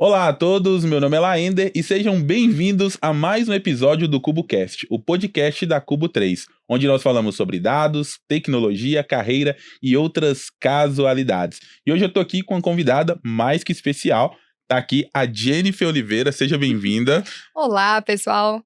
Olá a todos, meu nome é Laender e sejam bem-vindos a mais um episódio do CuboCast, o podcast da Cubo 3, onde nós falamos sobre dados, tecnologia, carreira e outras casualidades. E hoje eu tô aqui com uma convidada mais que especial, tá aqui a Jennifer Oliveira, seja bem-vinda. Olá, pessoal.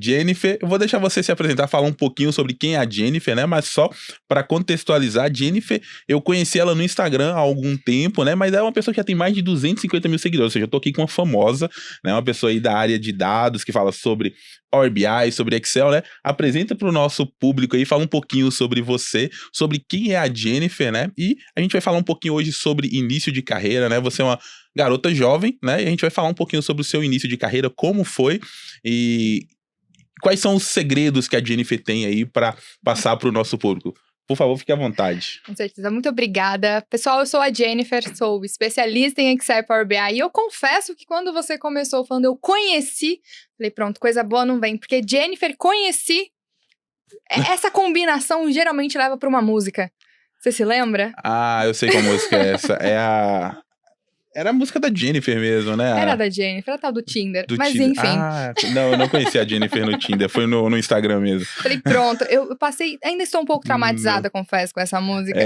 Jennifer, eu vou deixar você se apresentar, falar um pouquinho sobre quem é a Jennifer, né? Mas só para contextualizar, Jennifer, eu conheci ela no Instagram há algum tempo, né? Mas é uma pessoa que já tem mais de 250 mil seguidores, ou seja, eu tô aqui com uma famosa, né? Uma pessoa aí da área de dados que fala sobre Power BI, sobre Excel, né? Apresenta para o nosso público aí, fala um pouquinho sobre você, sobre quem é a Jennifer, né? E a gente vai falar um pouquinho hoje sobre início de carreira, né? Você é uma garota jovem, né? E a gente vai falar um pouquinho sobre o seu início de carreira, como foi e quais são os segredos que a Jennifer tem aí para passar para o nosso público. Por favor, fique à vontade. Com certeza, muito obrigada. Pessoal, eu sou a Jennifer, sou especialista em Excel e Power BI. E eu confesso que quando você começou falando, eu conheci, falei, pronto, coisa boa não vem. Porque Jennifer, conheci, essa combinação geralmente leva para uma música. Você se lembra? Ah, eu sei qual música é essa. Era a música da Jennifer mesmo, né? Era da Jennifer, a tal do Tinder. Do Mas Tinder. enfim. Ah, não, eu não conhecia a Jennifer no Tinder, foi no Instagram mesmo. Falei, pronto, eu passei, ainda estou um pouco traumatizada, confesso, com essa música.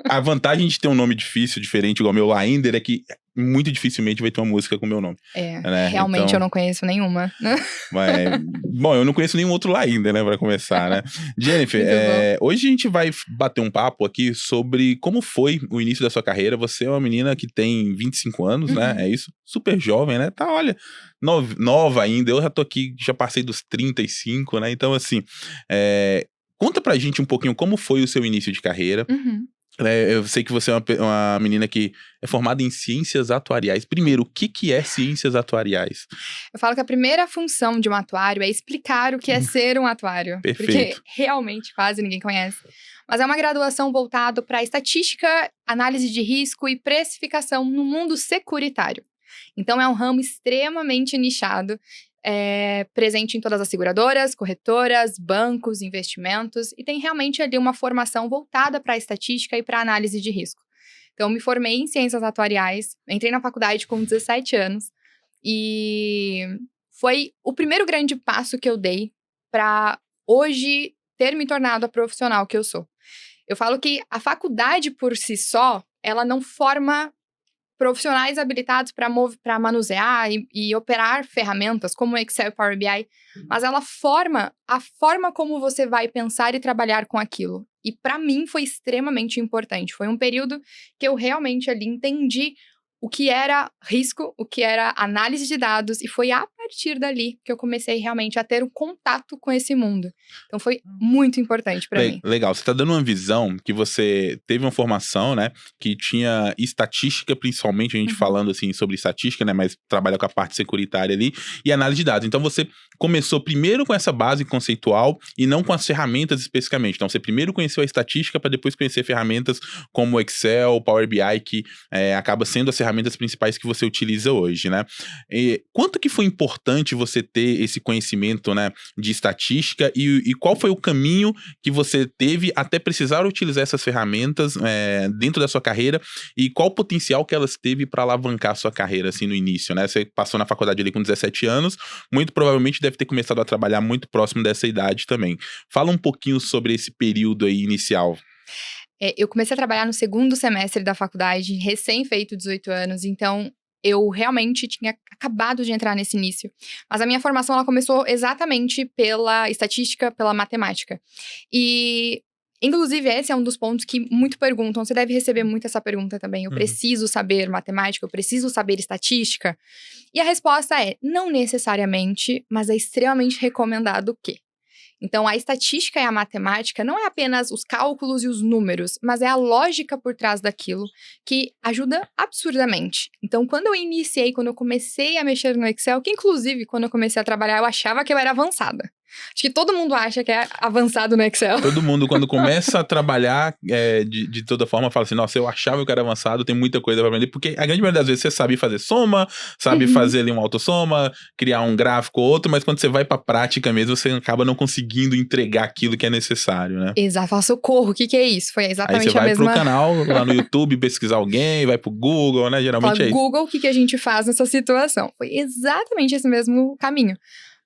A vantagem de ter um nome difícil, diferente, igual o meu Laender, é que muito dificilmente vai ter uma música com o meu nome. Né? Realmente então, eu não conheço nenhuma. Bom, eu não conheço nenhum outro Laender, né, pra começar, né? Jennifer, hoje a gente vai bater um papo aqui sobre como foi o início da sua carreira. Você é uma menina que tem 25 anos, né? É isso? Super jovem, né? Tá, olha, nova ainda. Eu já tô aqui, já passei dos 35, né? Então, assim, conta pra gente um pouquinho como foi o seu início de carreira. Eu sei que você é uma menina que é formada em ciências atuariais. Primeiro, o que é ciências atuariais? Eu falo que a primeira função de um atuário é explicar o que é ser um atuário. Perfeito. Porque realmente quase ninguém conhece. Mas é uma graduação voltada para estatística, análise de risco e precificação no mundo securitário. Então é um ramo extremamente nichado, presente em todas as seguradoras, corretoras, bancos, investimentos, e tem realmente ali uma formação voltada para a estatística e para a análise de risco. Então, me formei em ciências atuariais, entrei na faculdade com 17 anos, e foi o primeiro grande passo que eu dei para hoje ter me tornado a profissional que eu sou. Eu falo que a faculdade por si só, ela não forma profissionais habilitados para manusear e operar ferramentas como Excel e Power BI, mas ela forma a forma como você vai pensar e trabalhar com aquilo. E para mim foi extremamente importante. Foi um período que eu realmente ali entendi o que era risco, o que era análise de dados, e foi a partir dali que eu comecei realmente a ter um contato com esse mundo. Então foi muito importante para mim. Legal, você tá dando uma visão que você teve uma formação, né, que tinha estatística, principalmente, a gente falando assim sobre estatística, né, mas trabalha com a parte securitária ali, e análise de dados. Então você começou primeiro com essa base conceitual e não com as ferramentas especificamente. Então você primeiro conheceu a estatística para depois conhecer ferramentas como Excel, Power BI, que acaba sendo as ferramentas principais que você utiliza hoje, né? E quanto que foi importante você ter esse conhecimento, né, de estatística e qual foi o caminho que você teve até precisar utilizar essas ferramentas dentro da sua carreira e qual o potencial que elas teve para alavancar a sua carreira, assim, no início, né? Você passou na faculdade ali com 17 anos, muito provavelmente deve ter começado a trabalhar muito próximo dessa idade também. Fala um pouquinho sobre esse período aí inicial. Eu comecei a trabalhar no segundo semestre da faculdade, recém-feito 18 anos, então eu realmente tinha acabado de entrar nesse início. Mas a minha formação, ela começou exatamente pela estatística, pela matemática. E, inclusive, esse é um dos pontos que muito perguntam. Você deve receber muito essa pergunta também. Eu preciso saber matemática, eu preciso saber estatística? E a resposta é, não necessariamente, mas é extremamente recomendado que. Então, a estatística e a matemática não é apenas os cálculos e os números, mas é a lógica por trás daquilo que ajuda absurdamente. Então, quando eu comecei a mexer no Excel, que inclusive, quando eu comecei a trabalhar, eu achava que eu era avançada. Acho que todo mundo acha que é avançado no Excel. Todo mundo, quando começa a trabalhar de toda forma, fala assim, nossa, eu achava que era avançado, tem muita coisa pra aprender, porque a grande maioria das vezes você sabe fazer soma, sabe fazer ali um autossoma, criar um gráfico ou outro, mas quando você vai pra prática mesmo, você acaba não conseguindo entregar aquilo que é necessário, né? Exato, fala, socorro, o que é isso? Foi Aí exatamente você a vai mesma... pro canal, lá no YouTube, pesquisar alguém, vai pro Google, né? Geralmente é isso. Google, o que a gente faz nessa situação? Foi exatamente esse mesmo caminho.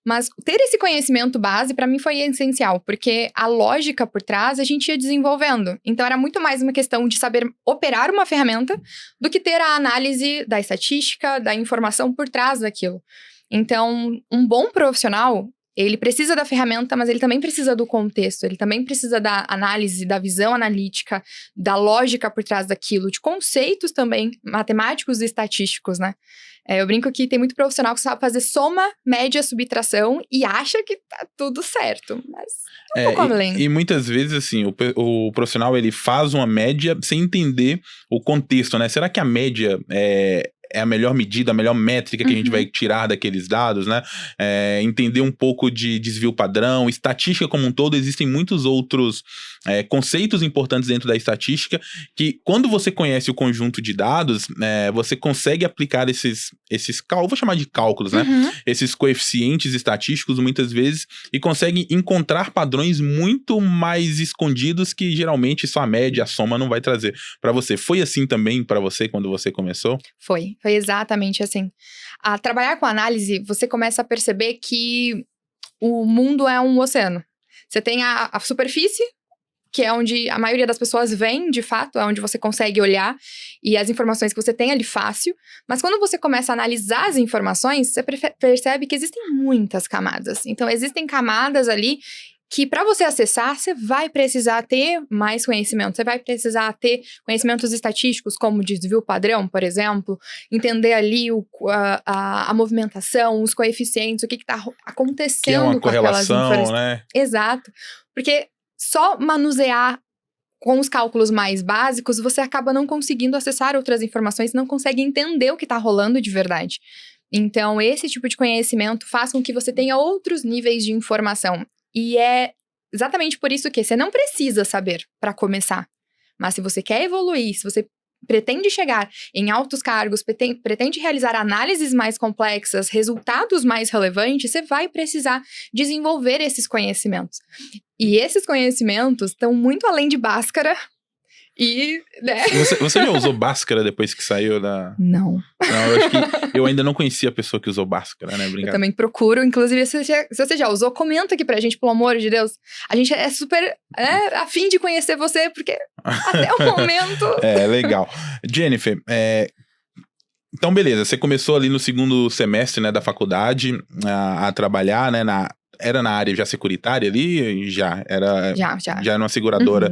Mas ter esse conhecimento base, pra mim, foi essencial, porque a lógica por trás a gente ia desenvolvendo. Então, era muito mais uma questão de saber operar uma ferramenta do que ter a análise da estatística, da informação por trás daquilo. Então, um bom profissional, ele precisa da ferramenta, mas ele também precisa do contexto, ele também precisa da análise, da visão analítica, da lógica por trás daquilo, de conceitos também matemáticos e estatísticos, né? Eu brinco que tem muito profissional que sabe fazer soma, média, subtração e acha que tá tudo certo, mas um pouco além. E muitas vezes, assim, o profissional, ele faz uma média sem entender o contexto, né? Será que a média é a melhor medida, a melhor métrica que a gente vai tirar daqueles dados, né? Entender um pouco de desvio padrão, estatística como um todo, existem muitos outros conceitos importantes dentro da estatística que, quando você conhece o conjunto de dados, você consegue aplicar esses vou chamar de cálculos, né? Esses coeficientes estatísticos, muitas vezes, e consegue encontrar padrões muito mais escondidos que, geralmente, só a média, a soma não vai trazer para você. Foi assim também para você quando você começou? Foi exatamente assim. A trabalhar com análise, você começa a perceber que o mundo é um oceano. Você tem a superfície, que é onde a maioria das pessoas vem, de fato, é onde você consegue olhar e as informações que você tem ali fácil. Mas quando você começa a analisar as informações, você percebe que existem muitas camadas. Então, existem camadas ali que, para você acessar, você vai precisar ter mais conhecimento. Você vai precisar ter conhecimentos estatísticos, como desvio padrão, por exemplo. Entender ali a movimentação, os coeficientes, o que está acontecendo que é uma com aquelas correlação, né? Exato. Porque só manusear com os cálculos mais básicos, você acaba não conseguindo acessar outras informações, não consegue entender o que está rolando de verdade. Então, esse tipo de conhecimento faz com que você tenha outros níveis de informação. E é exatamente por isso que você não precisa saber para começar. Mas se você quer evoluir, se você pretende chegar em altos cargos, pretende realizar análises mais complexas, resultados mais relevantes, você vai precisar desenvolver esses conhecimentos. E esses conhecimentos estão muito além de Bhaskara. E, né? Você já usou Bhaskara depois que saiu da... Não. Não, eu acho que eu ainda não conhecia a pessoa que usou Bhaskara, né? Obrigado. Eu também procuro. Inclusive, se você já usou, comenta aqui pra gente, pelo amor de Deus. A gente é super afim de conhecer você, porque até o momento... Legal. Jennifer, então beleza, você começou ali no segundo semestre, né, da faculdade a trabalhar, né, era na área já securitária ali? Já era uma seguradora.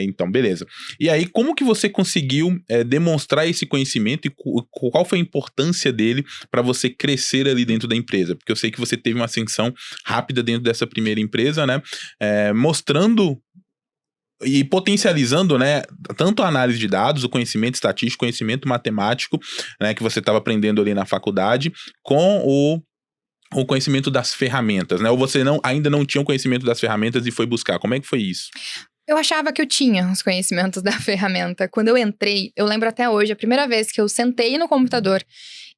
Então, beleza. E aí, como que você conseguiu demonstrar esse conhecimento e qual foi a importância dele para você crescer ali dentro da empresa? Porque eu sei que você teve uma ascensão rápida dentro dessa primeira empresa, né? Mostrando e potencializando, né, tanto a análise de dados, o conhecimento estatístico, o conhecimento matemático, né, que você estava aprendendo ali na faculdade, com o conhecimento das ferramentas, né? Ou você ainda não tinha o conhecimento das ferramentas e foi buscar? Como é que foi isso? Eu achava que eu tinha os conhecimentos da ferramenta. Quando eu entrei, eu lembro até hoje, a primeira vez que eu sentei no computador,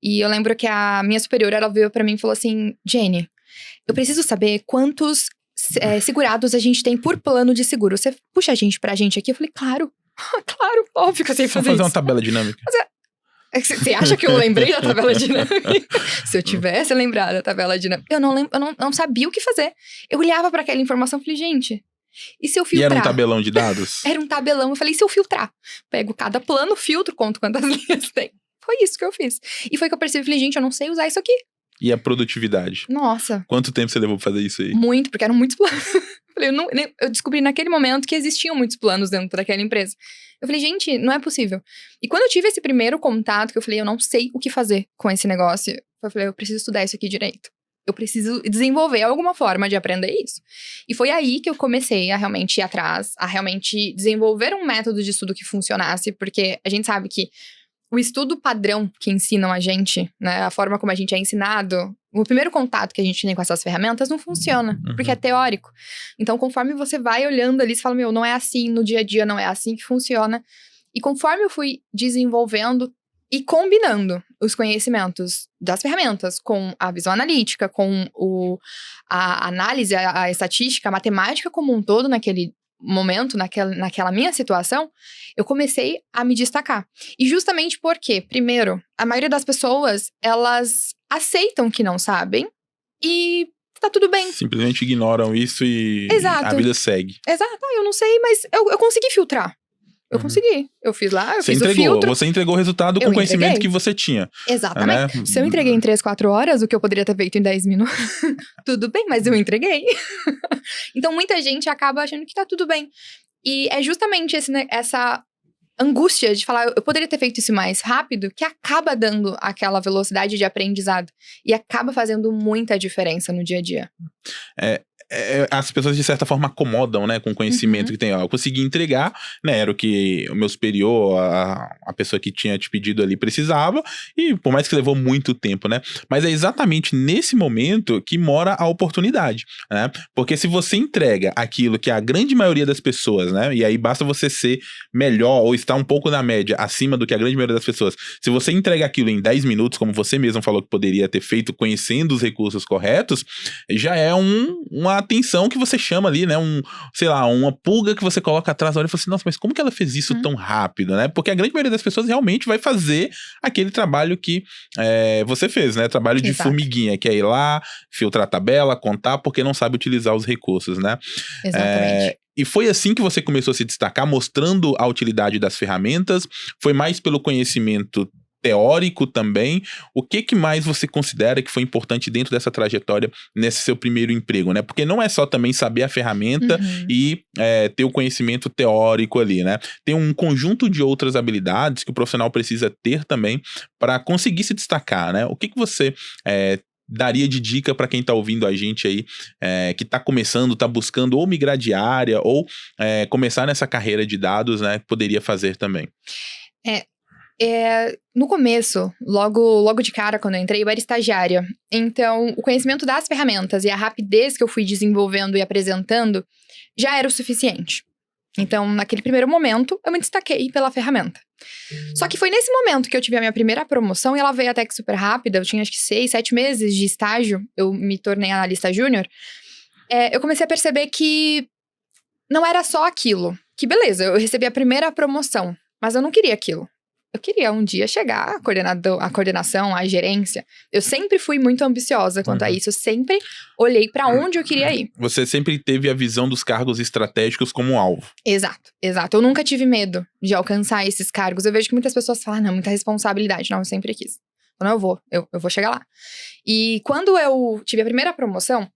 e eu lembro que a minha superiora, ela veio pra mim e falou assim, Jenny, eu preciso saber quantos segurados a gente tem por plano de seguro. Você puxa a gente pra gente aqui? Eu falei, claro, óbvio que eu sei fazer isso. Fazer uma tabela dinâmica. Você acha que eu lembrei da tabela dinâmica? Se eu tivesse lembrado da tabela dinâmica, eu não sabia o que fazer. Eu olhava para aquela informação e falei, gente, e se eu filtrar? E era um tabelão de dados? Era um tabelão. Eu falei, e se eu filtrar? Pego cada plano, filtro, conto quantas linhas tem. Foi isso que eu fiz. E foi que eu percebi, falei, gente, eu não sei usar isso aqui. E a produtividade? Nossa. Quanto tempo você levou pra fazer isso aí? Muito, porque eram muitos planos. Eu descobri naquele momento que existiam muitos planos dentro daquela empresa. Eu falei, gente, não é possível. E quando eu tive esse primeiro contato, que eu falei, eu não sei o que fazer com esse negócio, eu falei, eu preciso estudar isso aqui direito. Eu preciso desenvolver alguma forma de aprender isso. E foi aí que eu comecei a realmente ir atrás, a realmente desenvolver um método de estudo que funcionasse, porque a gente sabe que o estudo padrão que ensinam a gente, né, a forma como a gente é ensinado, O primeiro contato que a gente tem com essas ferramentas não funciona, porque é teórico. Então, conforme você vai olhando ali, você fala, meu, não é assim no dia a dia, não é assim que funciona. E conforme eu fui desenvolvendo e combinando os conhecimentos das ferramentas com a visão analítica, com a análise, a estatística, a matemática como um todo naquele momento, naquela minha situação, eu comecei a me destacar. E justamente porque, primeiro, a maioria das pessoas, elas aceitam que não sabem e tá tudo bem. Simplesmente ignoram isso e Exato. a vida segue. Exato. Eu não sei, mas eu consegui filtrar. Eu consegui. Eu fiz lá, eu fiz o filtro. Você entregou o resultado com o conhecimento que você tinha. Exatamente. Né? Se eu entreguei em 3, 4 horas, o que eu poderia ter feito em 10 minutos, tudo bem, mas eu entreguei. Então, muita gente acaba achando que tá tudo bem. E é justamente essa angústia de falar, eu poderia ter feito isso mais rápido, que acaba dando aquela velocidade de aprendizado. E acaba fazendo muita diferença no dia a dia. As pessoas, de certa forma, acomodam, né, com o conhecimento que tem. Ó, eu consegui entregar, né, era o que o meu superior, a pessoa que tinha te pedido ali precisava, e por mais que levou muito tempo, né, mas é exatamente nesse momento que mora a oportunidade, né, porque se você entrega aquilo que a grande maioria das pessoas, né, e aí basta você ser melhor ou estar um pouco na média acima do que a grande maioria das pessoas, se você entrega aquilo em 10 minutos, como você mesmo falou que poderia ter feito, conhecendo os recursos corretos, já é uma atenção que você chama ali, né, sei lá, uma pulga que você coloca atrás, olha e fala assim, nossa, mas como que ela fez isso tão rápido, né? Porque a grande maioria das pessoas realmente vai fazer aquele trabalho que você fez, né? Trabalho de formiguinha, que é ir lá, filtrar a tabela, contar, porque não sabe utilizar os recursos, né? Exatamente. E foi assim que você começou a se destacar, mostrando a utilidade das ferramentas? Foi mais pelo conhecimento teórico também? O que mais você considera que foi importante dentro dessa trajetória nesse seu primeiro emprego, né? Porque não é só também saber a ferramenta e ter o conhecimento teórico ali, né? Tem um conjunto de outras habilidades que o profissional precisa ter também para conseguir se destacar, né? O que você daria de dica para quem está ouvindo a gente aí, que está começando, está buscando ou migrar de área ou começar nessa carreira de dados, né? Poderia fazer também. No começo, logo de cara, quando eu entrei, eu era estagiária. Então, o conhecimento das ferramentas e a rapidez que eu fui desenvolvendo e apresentando já era o suficiente. Então, naquele primeiro momento, eu me destaquei pela ferramenta. Só que foi nesse momento que eu tive a minha primeira promoção, e ela veio até que super rápida. Eu tinha acho que 6, 7 meses de estágio, eu me tornei analista júnior. Eu comecei a perceber que não era só aquilo. Que beleza, eu recebi a primeira promoção, mas eu não queria aquilo. Eu queria um dia chegar à coordenação, à gerência. Eu sempre fui muito ambiciosa quanto a isso. Eu sempre olhei pra onde eu queria ir. Você sempre teve a visão dos cargos estratégicos como alvo. Exato. Eu nunca tive medo de alcançar esses cargos. Eu vejo que muitas pessoas falam, não, muita responsabilidade. Não, eu sempre quis. Então, eu vou chegar lá. E quando eu tive a primeira promoção,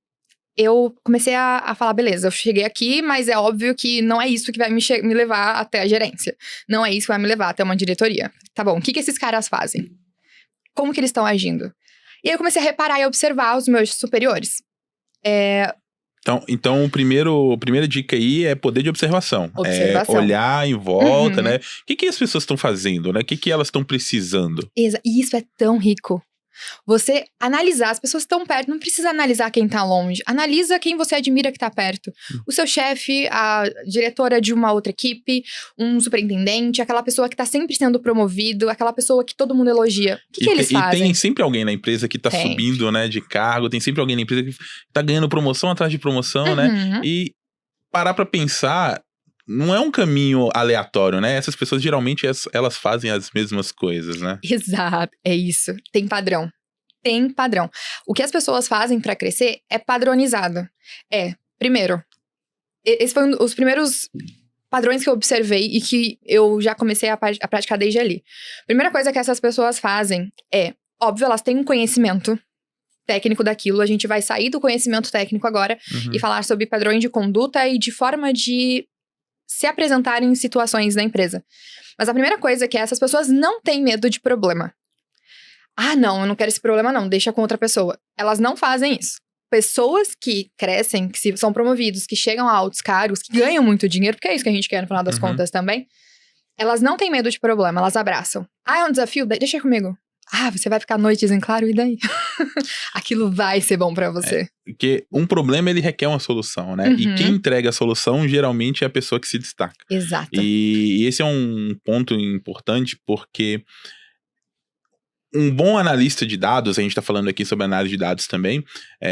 eu comecei a falar, beleza, eu cheguei aqui, mas é óbvio que não é isso que vai me levar até a gerência. Não é isso que vai me levar até uma diretoria. Tá bom, o que esses caras fazem? Como que eles estão agindo? E aí eu comecei a reparar e observar os meus superiores. Então a primeira dica aí é poder de observação. Olhar em volta, né? O que as pessoas estão fazendo, né? O que elas estão precisando? E isso é tão rico. Você analisar, as pessoas estão perto, não precisa analisar quem tá longe. Analisa quem você admira que tá perto. O seu chefe, a diretora de uma outra equipe, um superintendente, aquela pessoa que tá sempre sendo promovido, aquela pessoa que todo mundo elogia. O que eles fazem? E tem sempre alguém na empresa que tá subindo, né, de cargo, tem sempre alguém na empresa que tá ganhando promoção atrás de promoção, né? E parar pra pensar, não é um caminho aleatório, né? Essas pessoas, geralmente, elas fazem as mesmas coisas, né? Exato, é isso. Tem padrão. O que as pessoas fazem pra crescer é padronizado. Primeiro, esse foi um dos primeiros padrões que eu observei e que eu já comecei a praticar desde ali. Primeira coisa que essas pessoas fazem óbvio, elas têm um conhecimento técnico daquilo. A gente vai sair do conhecimento técnico agora e falar sobre padrões de conduta e de forma de se apresentarem em situações da empresa. Mas a primeira coisa é que essas pessoas não têm medo de problema. Ah, não, eu não quero esse problema não, deixa com outra pessoa. Elas não fazem isso. Pessoas que crescem, que são promovidos, que chegam a altos cargos, que ganham muito dinheiro, porque é isso que a gente quer no final das contas também, elas não têm medo de problema, elas abraçam. Ah, é um desafio? Deixa comigo. Você vai ficar noites em claro, e daí? Aquilo vai ser bom pra você. Porque um problema, ele requer uma solução, né? E quem entrega a solução, geralmente, é a pessoa que se destaca. Exato. E esse é um ponto importante, porque um bom analista de dados, a gente tá falando aqui sobre análise de dados também,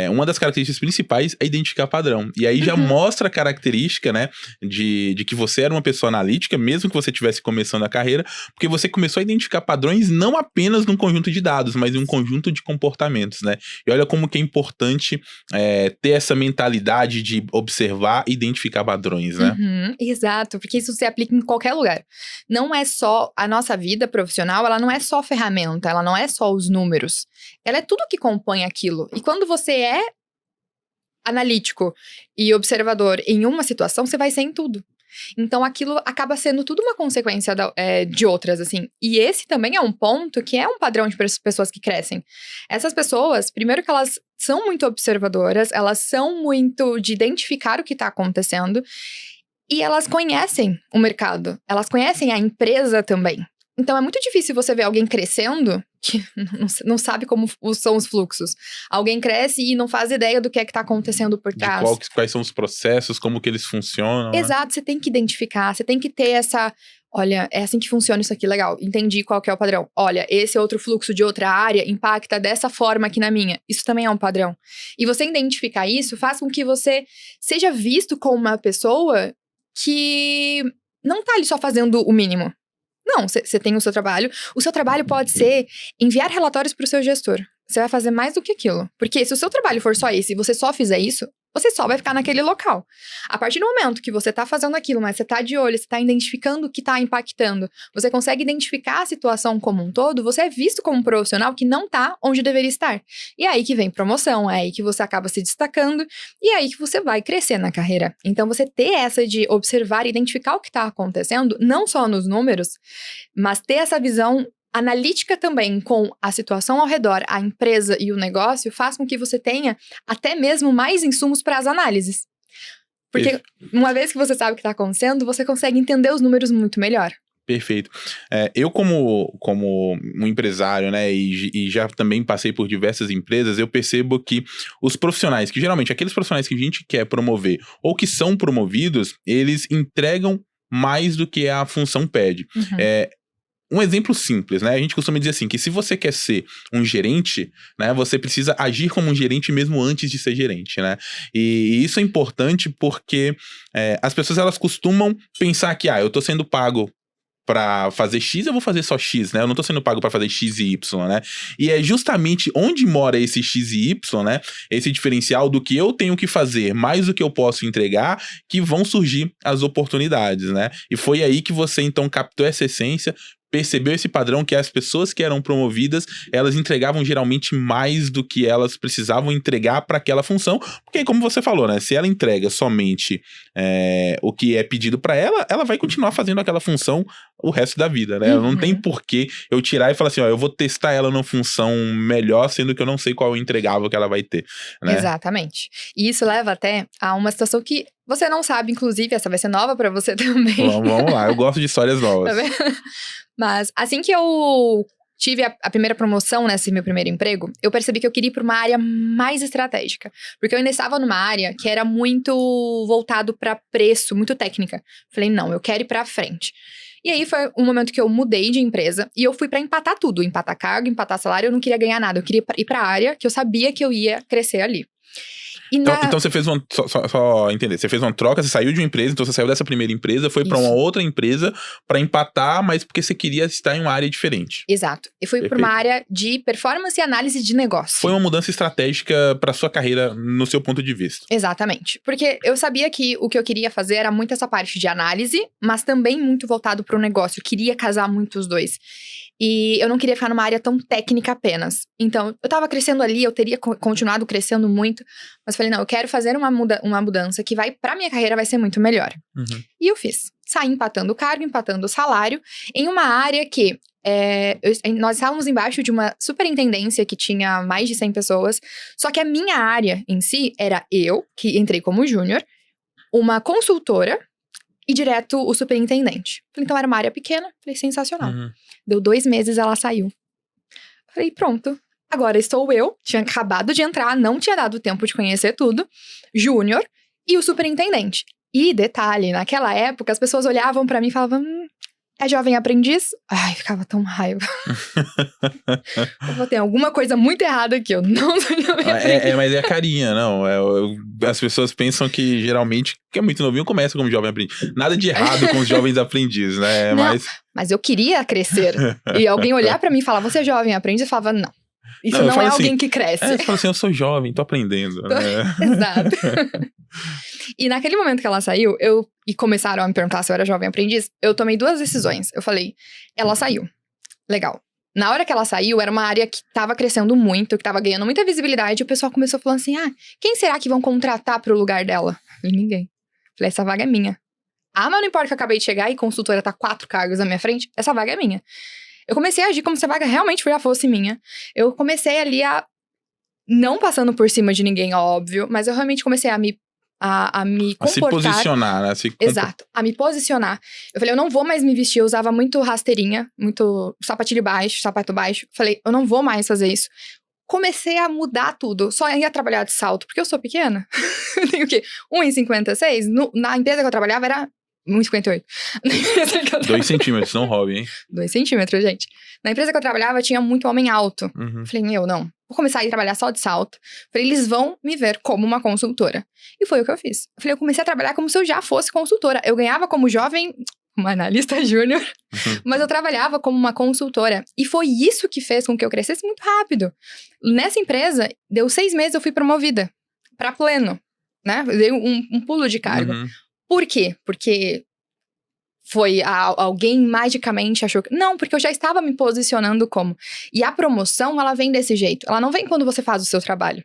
uma das características principais é identificar padrão. E aí já mostra a característica, né, de que você era uma pessoa analítica, mesmo que você estivesse começando a carreira, porque você começou a identificar padrões não apenas num conjunto de dados, mas em um conjunto de comportamentos, né? E olha como que é importante ter essa mentalidade de observar e identificar padrões, né? Exato, porque isso se aplica em qualquer lugar. Não é só a nossa vida profissional, ela não é só ferramenta, ela não é só os números. Ela é tudo que compõe aquilo. E quando você é analítico e observador em uma situação, você vai ser em tudo. Então, aquilo acaba sendo tudo uma consequência de outras, assim. E esse também é um ponto que é um padrão de pessoas que crescem. Essas pessoas, primeiro que elas são muito observadoras, elas são muito de identificar o que está acontecendo e elas conhecem o mercado, elas conhecem a empresa também. Então, é muito difícil você ver alguém crescendo que não sabe como são os fluxos. Alguém cresce e não faz ideia do que é que tá acontecendo por trás. Quais são os processos, como que eles funcionam. Exato, você tem que identificar, você tem que ter essa... Olha, é assim que funciona isso aqui, legal. Entendi qual que é o padrão. Olha, esse outro fluxo de outra área impacta dessa forma aqui na minha. Isso também é um padrão. E você identificar isso faz com que você seja visto como uma pessoa que não tá ali só fazendo o mínimo. Não, você tem o seu trabalho. O seu trabalho pode ser enviar relatórios para o seu gestor. Você vai fazer mais do que aquilo. Porque se o seu trabalho for só esse e você só fizer isso, você só vai ficar naquele local. A partir do momento que você tá fazendo aquilo, mas você tá de olho, você tá identificando o que tá impactando, você consegue identificar a situação como um todo, você é visto como um profissional que não tá onde deveria estar. E é aí que vem promoção, é aí que você acaba se destacando, e é aí que você vai crescer na carreira. Então, você ter essa de observar e identificar o que tá acontecendo, não só nos números, mas ter essa visão analítica também com a situação ao redor, a empresa e o negócio, faz com que você tenha até mesmo mais insumos para as análises. Porque uma vez que você sabe o que está acontecendo, você consegue entender os números muito melhor. Perfeito. Eu como um empresário, né, e já também passei por diversas empresas, eu percebo que os profissionais, que geralmente aqueles profissionais que a gente quer promover ou que são promovidos, eles entregam mais do que a função pede. Um exemplo simples, né? A gente costuma dizer assim, que se você quer ser um gerente, né, você precisa agir como um gerente mesmo antes de ser gerente, né? E isso é importante porque as pessoas, elas costumam pensar que, eu tô sendo pago pra fazer X, eu vou fazer só X, né? Eu não tô sendo pago pra fazer X e Y, né? E é justamente onde mora esse X e Y, né? Esse diferencial do que eu tenho que fazer, mais do que eu posso entregar, que vão surgir as oportunidades, né? E foi aí que você, então, captou essa essência, percebeu esse padrão que as pessoas que eram promovidas, elas entregavam geralmente mais do que elas precisavam entregar para aquela função, porque como você falou, né, se ela entrega somente o que é pedido para ela, ela vai continuar fazendo aquela função o resto da vida, né? Não tem porquê eu tirar e falar assim, eu vou testar ela numa função melhor, sendo que eu não sei qual é o entregável que ela vai ter, né? Exatamente. E isso leva até a uma situação que você não sabe, inclusive, essa vai ser nova para você também. Vamos lá, eu gosto de histórias novas. Tá vendo? Mas assim que eu tive a primeira promoção nesse meu primeiro emprego, eu percebi que eu queria ir para uma área mais estratégica. Porque eu ainda estava numa área que era muito voltado para preço, muito técnica. Falei, não, eu quero ir para frente. E aí foi um momento que eu mudei de empresa e eu fui para empatar tudo. Empatar cargo, empatar salário, eu não queria ganhar nada. Eu queria ir para a área que eu sabia que eu ia crescer ali. Então você fez só entender, você fez uma troca, você saiu de uma empresa, então você saiu dessa primeira empresa, foi para uma outra empresa para empatar, mas porque você queria estar em uma área diferente. Exato. Eu fui para uma área de performance e análise de negócio. Foi uma mudança estratégica para sua carreira, no seu ponto de vista. Exatamente. Porque eu sabia que o que eu queria fazer era muito essa parte de análise, mas também muito voltado para o negócio. Eu queria casar muito os dois. E eu não queria ficar numa área tão técnica apenas. Então, eu tava crescendo ali, eu teria continuado crescendo muito. Mas falei, não, eu quero fazer uma mudança que pra minha carreira vai ser muito melhor. E eu fiz. Saí empatando o cargo, empatando o salário, em uma área que nós estávamos embaixo de uma superintendência que tinha mais de 100 pessoas. Só que a minha área em si era eu, que entrei como júnior, uma consultora e direto o superintendente. Então era uma área pequena, falei, sensacional. Deu 2 meses, ela saiu. Falei, pronto. Agora estou eu, tinha acabado de entrar, não tinha dado tempo de conhecer tudo, júnior e o superintendente. E detalhe, naquela época as pessoas olhavam pra mim e falavam, é jovem aprendiz? Ai, ficava tão raiva. Tem alguma coisa muito errada aqui, eu não sou jovem aprendiz. Mas é a carinha, não. As pessoas pensam que geralmente, que é muito novinho, começa como jovem aprendiz. Nada de errado com os jovens aprendizes, né? Não, mas eu queria crescer. E alguém olhar pra mim e falar, você é jovem aprendiz? Eu falava, não. Isso não é alguém que cresce. Você fala assim, eu sou jovem, tô aprendendo. Né? Exato. E naquele momento que ela saiu, e começaram a me perguntar se eu era jovem aprendiz, eu tomei 2 decisões. Eu falei, ela saiu. Legal. Na hora que ela saiu, era uma área que tava crescendo muito, que tava ganhando muita visibilidade, e o pessoal começou falando assim, quem será que vão contratar pro lugar dela? Eu falei, ninguém. Eu falei, essa vaga é minha. Mas não importa que eu acabei de chegar e consultora tá 4 cargos na minha frente, essa vaga é minha. Eu comecei a agir como se a vaga realmente já fosse minha. Eu comecei ali não passando por cima de ninguém, óbvio, mas eu realmente comecei a me comportar. A se posicionar, né? Exato, a me posicionar. Eu falei, eu não vou mais me vestir, eu usava muito rasteirinha, muito sapatilho baixo, sapato baixo. Falei, eu não vou mais fazer isso. Comecei a mudar tudo, só ia trabalhar de salto, porque eu sou pequena. Eu tenho o quê? 1,56? Na empresa que eu trabalhava era 1,58. 2 centímetros, não hobby, hein? 2 centímetros, gente. Na empresa que eu trabalhava, tinha muito homem alto. Falei, não. Vou começar a ir trabalhar só de salto. Falei, eles vão me ver como uma consultora. E foi o que eu fiz. Falei, eu comecei a trabalhar como se eu já fosse consultora. Eu ganhava como jovem, uma analista júnior, mas eu trabalhava como uma consultora. E foi isso que fez com que eu crescesse muito rápido. Nessa empresa, deu 6 meses, eu fui promovida pra pleno, né? Eu dei um pulo de cargo. Por quê? Porque foi alguém magicamente achou que... Não, porque eu já estava me posicionando como. E a promoção, ela vem desse jeito. Ela não vem quando você faz o seu trabalho.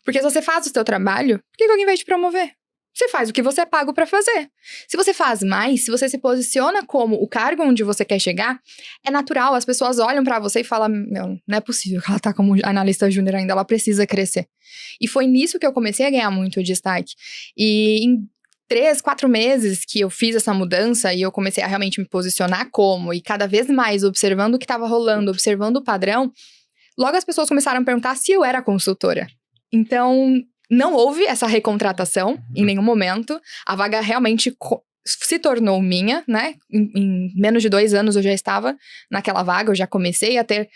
Porque se você faz o seu trabalho, por que alguém vai te promover? Você faz o que você é pago pra fazer. Se você faz mais, se você se posiciona como o cargo onde você quer chegar, é natural, as pessoas olham pra você e falam, não é possível que ela tá como analista júnior ainda, ela precisa crescer. E foi nisso que eu comecei a ganhar muito destaque. E em 3, 4 meses que eu fiz essa mudança e eu comecei a realmente me posicionar como, e cada vez mais observando o que estava rolando, observando o padrão, logo as pessoas começaram a perguntar se eu era consultora. Então, não houve essa recontratação em nenhum momento. A vaga realmente se tornou minha, né? Em menos de 2 anos eu já estava naquela vaga, eu já comecei a ter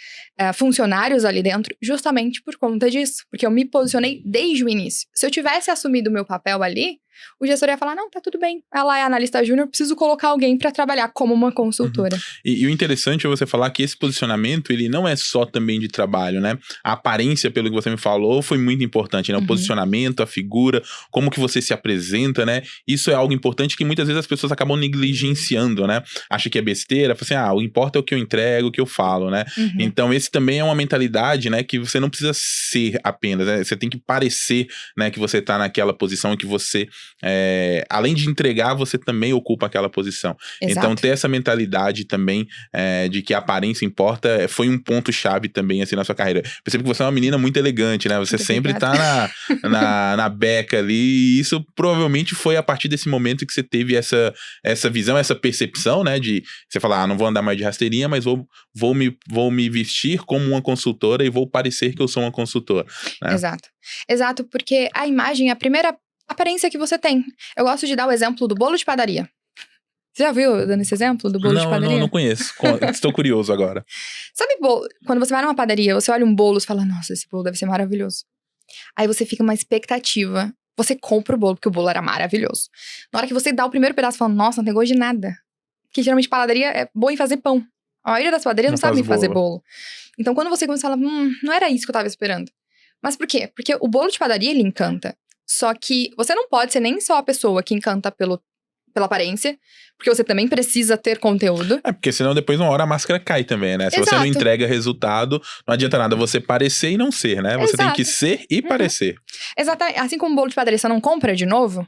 funcionários ali dentro, justamente por conta disso. Porque eu me posicionei desde o início. Se eu tivesse assumido o meu papel ali, o gestor ia falar, não, tá tudo bem. Ela é analista júnior, preciso colocar alguém pra trabalhar como uma consultora. E o interessante é você falar que esse posicionamento, ele não é só também de trabalho, né? A aparência, pelo que você me falou, foi muito importante, né? O posicionamento, a figura, como que você se apresenta, né? Isso é algo importante que muitas vezes as pessoas acabam negligenciando, né? Acha que é besteira, fala assim, o importa é o que eu entrego, o que eu falo, né? Então, esse também é uma mentalidade, né? Que você não precisa ser apenas, né? Você tem que parecer, né? Que você tá naquela posição e que você... além de entregar, você também ocupa aquela posição. Exato. Então, ter essa mentalidade também de que a aparência importa foi um ponto-chave também, assim, na sua carreira. Percebo que você é uma menina muito elegante, né? Você muito sempre obrigada. Tá na beca ali, e isso provavelmente foi a partir desse momento que você teve essa visão, essa percepção, né? De você falar, não vou andar mais de rasteirinha, mas vou me vestir como uma consultora e vou parecer que eu sou uma consultora. Né? Exato, porque a imagem é a primeira aparência que você tem. Eu gosto de dar o exemplo do bolo de padaria. Você já viu dando esse exemplo do bolo de padaria? Não conheço. Estou curioso agora. Sabe bolo? Quando você vai numa padaria, você olha um bolo e fala, nossa, esse bolo deve ser maravilhoso. Aí você fica uma expectativa. Você compra o bolo, porque o bolo era maravilhoso. Na hora que você dá o primeiro pedaço, fala, nossa, não tem gosto de nada. Porque geralmente padaria é boa em fazer pão. A maioria das padarias não sabe fazer bolo. Então quando você começa a falar, não era isso que eu tava esperando. Mas por quê? Porque o bolo de padaria, ele encanta. Só que você não pode ser nem só a pessoa que encanta pela aparência, porque você também precisa ter conteúdo. Porque senão depois uma hora a máscara cai também, né? Se você não entrega resultado, não adianta nada você parecer e não ser, né? Você tem que ser e parecer. Exatamente. Assim como o bolo de padaria, você não compra de novo,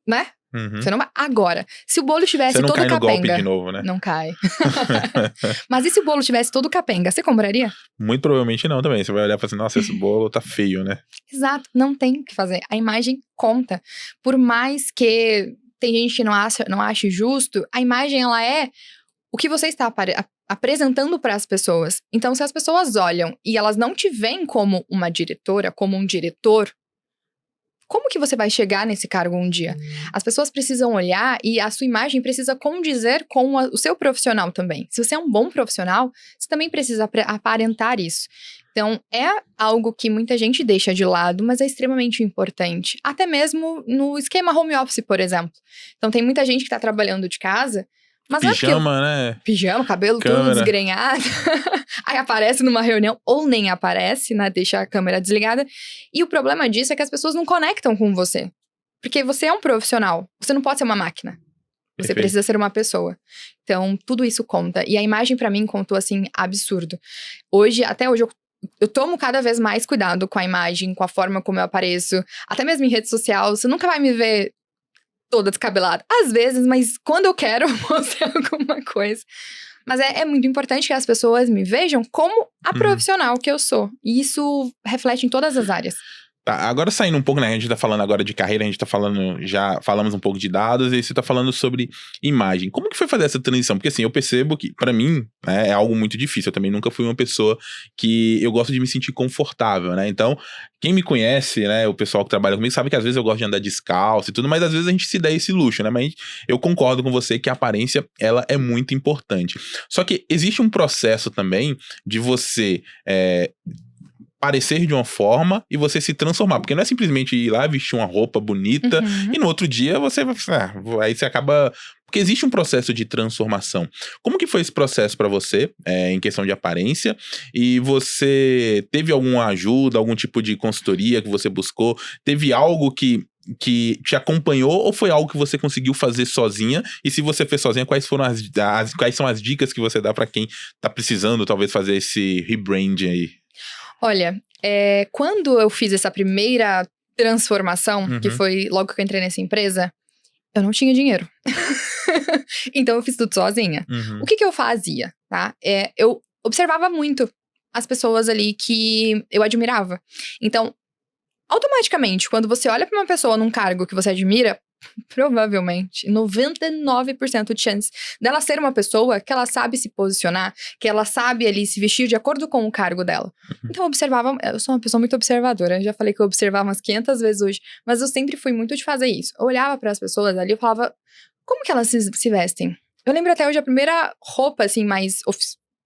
né? Você não vai... Agora, se o bolo tivesse todo capenga... Você não cai no golpe de novo, né? Não cai. Mas e se o bolo tivesse todo capenga, você compraria? Muito provavelmente não também. Você vai olhar e falar assim, nossa, esse bolo tá feio, né? Exato, não tem o que fazer. A imagem conta. Por mais que tem gente que não ache justo, a imagem, ela é o que você está apresentando para as pessoas. Então, se as pessoas olham e elas não te veem como uma diretora, como um diretor, como que você vai chegar nesse cargo um dia? As pessoas precisam olhar e a sua imagem precisa condizer com o seu profissional também. Se você é um bom profissional, você também precisa aparentar isso. Então, é algo que muita gente deixa de lado, mas é extremamente importante. Até mesmo no esquema home office, por exemplo. Então, tem muita gente que tá trabalhando de casa, mas pijama, né? Pijama, cabelo Câmera. tudo desgrenhado. Aí aparece numa reunião, ou nem aparece, né? Deixa a câmera desligada. E o problema disso é que as pessoas não conectam com você. Porque você é um profissional. Você não pode ser uma máquina. Você Perfeito. precisa ser uma pessoa. Então, tudo isso conta. E a imagem, pra mim, contou, assim, absurdo. Até hoje, eu tomo cada vez mais cuidado com a imagem, com a forma como eu apareço. Até mesmo em rede social. Você nunca vai me ver toda descabelada. Às vezes, mas quando eu quero mostrar alguma coisa. Mas é muito importante que as pessoas me vejam como a profissional que eu sou. E isso reflete em todas as áreas. Tá, agora saindo um pouco, né? A gente tá falando agora de carreira, a gente tá falando, já falamos um pouco de dados, e você tá falando sobre imagem. Como que foi fazer essa transição? Porque assim, eu percebo que, pra mim, né, é algo muito difícil. Eu também nunca fui uma pessoa que eu gosto de me sentir confortável, né? Então, quem me conhece, né, o pessoal que trabalha comigo, sabe que às vezes eu gosto de andar descalço e tudo, mas às vezes a gente se dá esse luxo, né? Mas eu concordo com você que a aparência, ela é muito importante. Só que existe um processo também de você parecer de uma forma e você se transformar, porque não é simplesmente ir lá vestir uma roupa bonita e no outro dia você aí você acaba, porque existe um processo de transformação. Como que foi esse processo pra você, em questão de aparência, e você teve alguma ajuda, algum tipo de consultoria que você buscou, teve algo que te acompanhou, ou foi algo que você conseguiu fazer sozinha? E se você fez sozinha, quais são as dicas que você dá pra quem tá precisando talvez fazer esse rebranding aí? Olha, quando eu fiz essa primeira transformação, que foi logo que eu entrei nessa empresa, eu não tinha dinheiro. Então eu fiz tudo sozinha. O que eu fazia, tá? Eu observava muito as pessoas ali que eu admirava. Então, automaticamente, quando você olha pra uma pessoa num cargo que você admira, provavelmente 99% de chance dela ser uma pessoa que ela sabe se posicionar, que ela sabe ali se vestir de acordo com o cargo dela. Então eu sou uma pessoa muito observadora, já falei que eu observava umas 500 vezes hoje, mas eu sempre fui muito de fazer isso. Eu olhava para as pessoas ali e falava, como que elas se vestem? Eu lembro até hoje a primeira roupa assim mais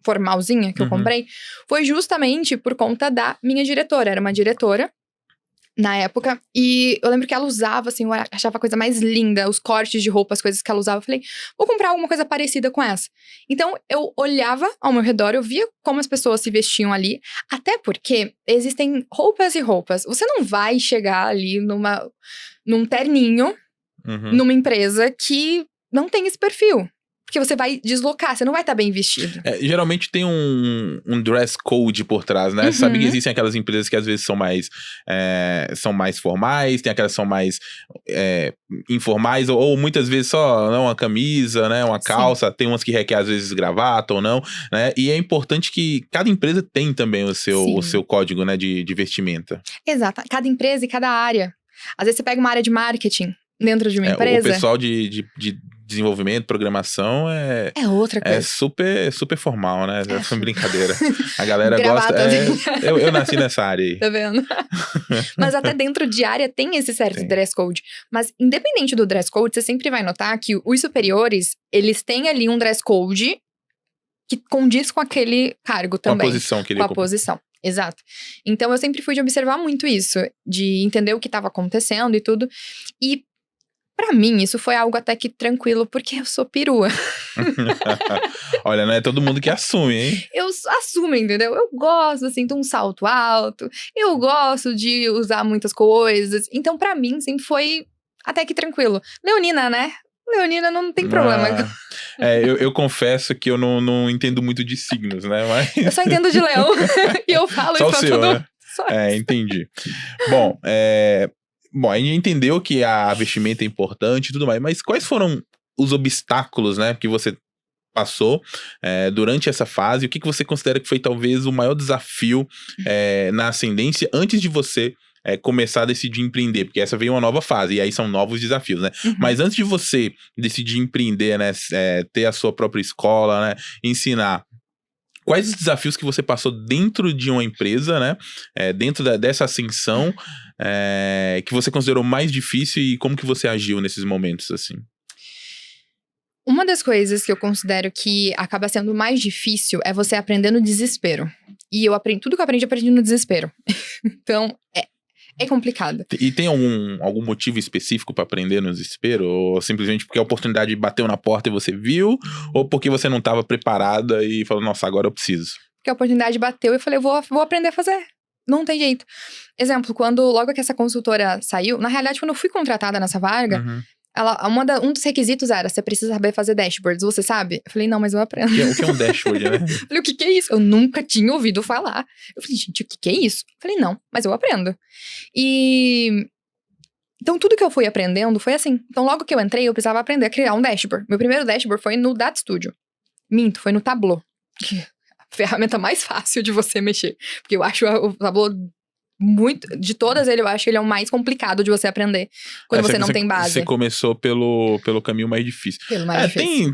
formalzinha que eu comprei foi justamente por conta da minha diretora. Era uma diretora na época, e eu lembro que ela usava, assim, eu achava a coisa mais linda, os cortes de roupa, as coisas que ela usava, eu falei, vou comprar alguma coisa parecida com essa. Então, eu olhava ao meu redor, eu via como as pessoas se vestiam ali, até porque existem roupas e roupas. Você não vai chegar ali num terninho, numa empresa que não tem esse perfil. Porque você vai deslocar, você não vai estar bem vestido. Geralmente tem um dress code por trás, né? Você sabe que existem aquelas empresas que às vezes são mais formais, tem aquelas que são mais informais, ou muitas vezes só uma camisa, né? Uma calça, tem umas que requer às vezes gravata ou não, né? E é importante que cada empresa tem também o seu código, né? De vestimenta. Exato, cada empresa e cada área. Às vezes você pega uma área de marketing dentro de uma empresa. O pessoal de desenvolvimento, programação é outra coisa. É super formal, né? É brincadeira. A galera Gravata, gosta. Eu nasci nessa área aí. Tá vendo? Mas até dentro de área tem esse certo dress code. Mas independente do dress code, você sempre vai notar que os superiores, eles têm ali um dress code que condiz com aquele cargo também. Com a posição que ele ocupa. Com a posição. Exato. Então, eu sempre fui de observar muito isso, de entender o que estava acontecendo e tudo. E, pra mim, isso foi algo até que tranquilo, porque eu sou perua. Olha, não é todo mundo que assume, hein? Eu assumo, entendeu? Eu gosto, assim, de um salto alto. Eu gosto de usar muitas coisas. Então, pra mim, sempre foi até que tranquilo. Leonina, né? Leonina não tem problema. Eu confesso que eu não entendo muito de signos, né? Mas... Eu só entendo de leão. E eu falo só isso o seu, pra todo né? Entendi. Bom, a gente entendeu que a vestimenta é importante e tudo mais, mas quais foram os obstáculos, né, que você passou durante essa fase? O que você considera que foi talvez o maior desafio na ascendência antes de você começar a decidir empreender? Porque essa veio uma nova fase, e aí são novos desafios, né? Mas antes de você decidir empreender, né, ter a sua própria escola, né, ensinar, quais os desafios que você passou dentro de uma empresa, né? Dentro dessa ascensão, que você considerou mais difícil e como que você agiu nesses momentos, assim? Uma das coisas que eu considero que acaba sendo mais difícil é você aprender no desespero. E tudo que eu aprendi no desespero. Então, é complicado. E tem algum motivo específico pra aprender no desespero? Ou simplesmente porque a oportunidade bateu na porta e você viu? Ou porque você não estava preparada e falou, nossa, agora eu preciso? Porque a oportunidade bateu e eu falei, vou aprender a fazer. Não tem jeito. Exemplo, logo que essa consultora saiu, na realidade, quando eu fui contratada nessa vaga, um dos requisitos era, você precisa saber fazer dashboards, você sabe? Eu falei, não, mas eu aprendo. O que é um dashboard, né? Eu falei, o que é isso? Eu nunca tinha ouvido falar. Eu falei, gente, o que é isso? Eu falei, não, mas eu aprendo. Então, tudo que eu fui aprendendo foi assim. Então, logo que eu entrei, eu precisava aprender a criar um dashboard. Meu primeiro dashboard foi no Data Studio. Minto, foi no Tableau. Que é a ferramenta mais fácil de você mexer. Porque eu acho o Tableau de todas eu acho que ele é o mais complicado de você aprender quando você não tem base. Você começou pelo caminho mais difícil. Pelo mais difícil.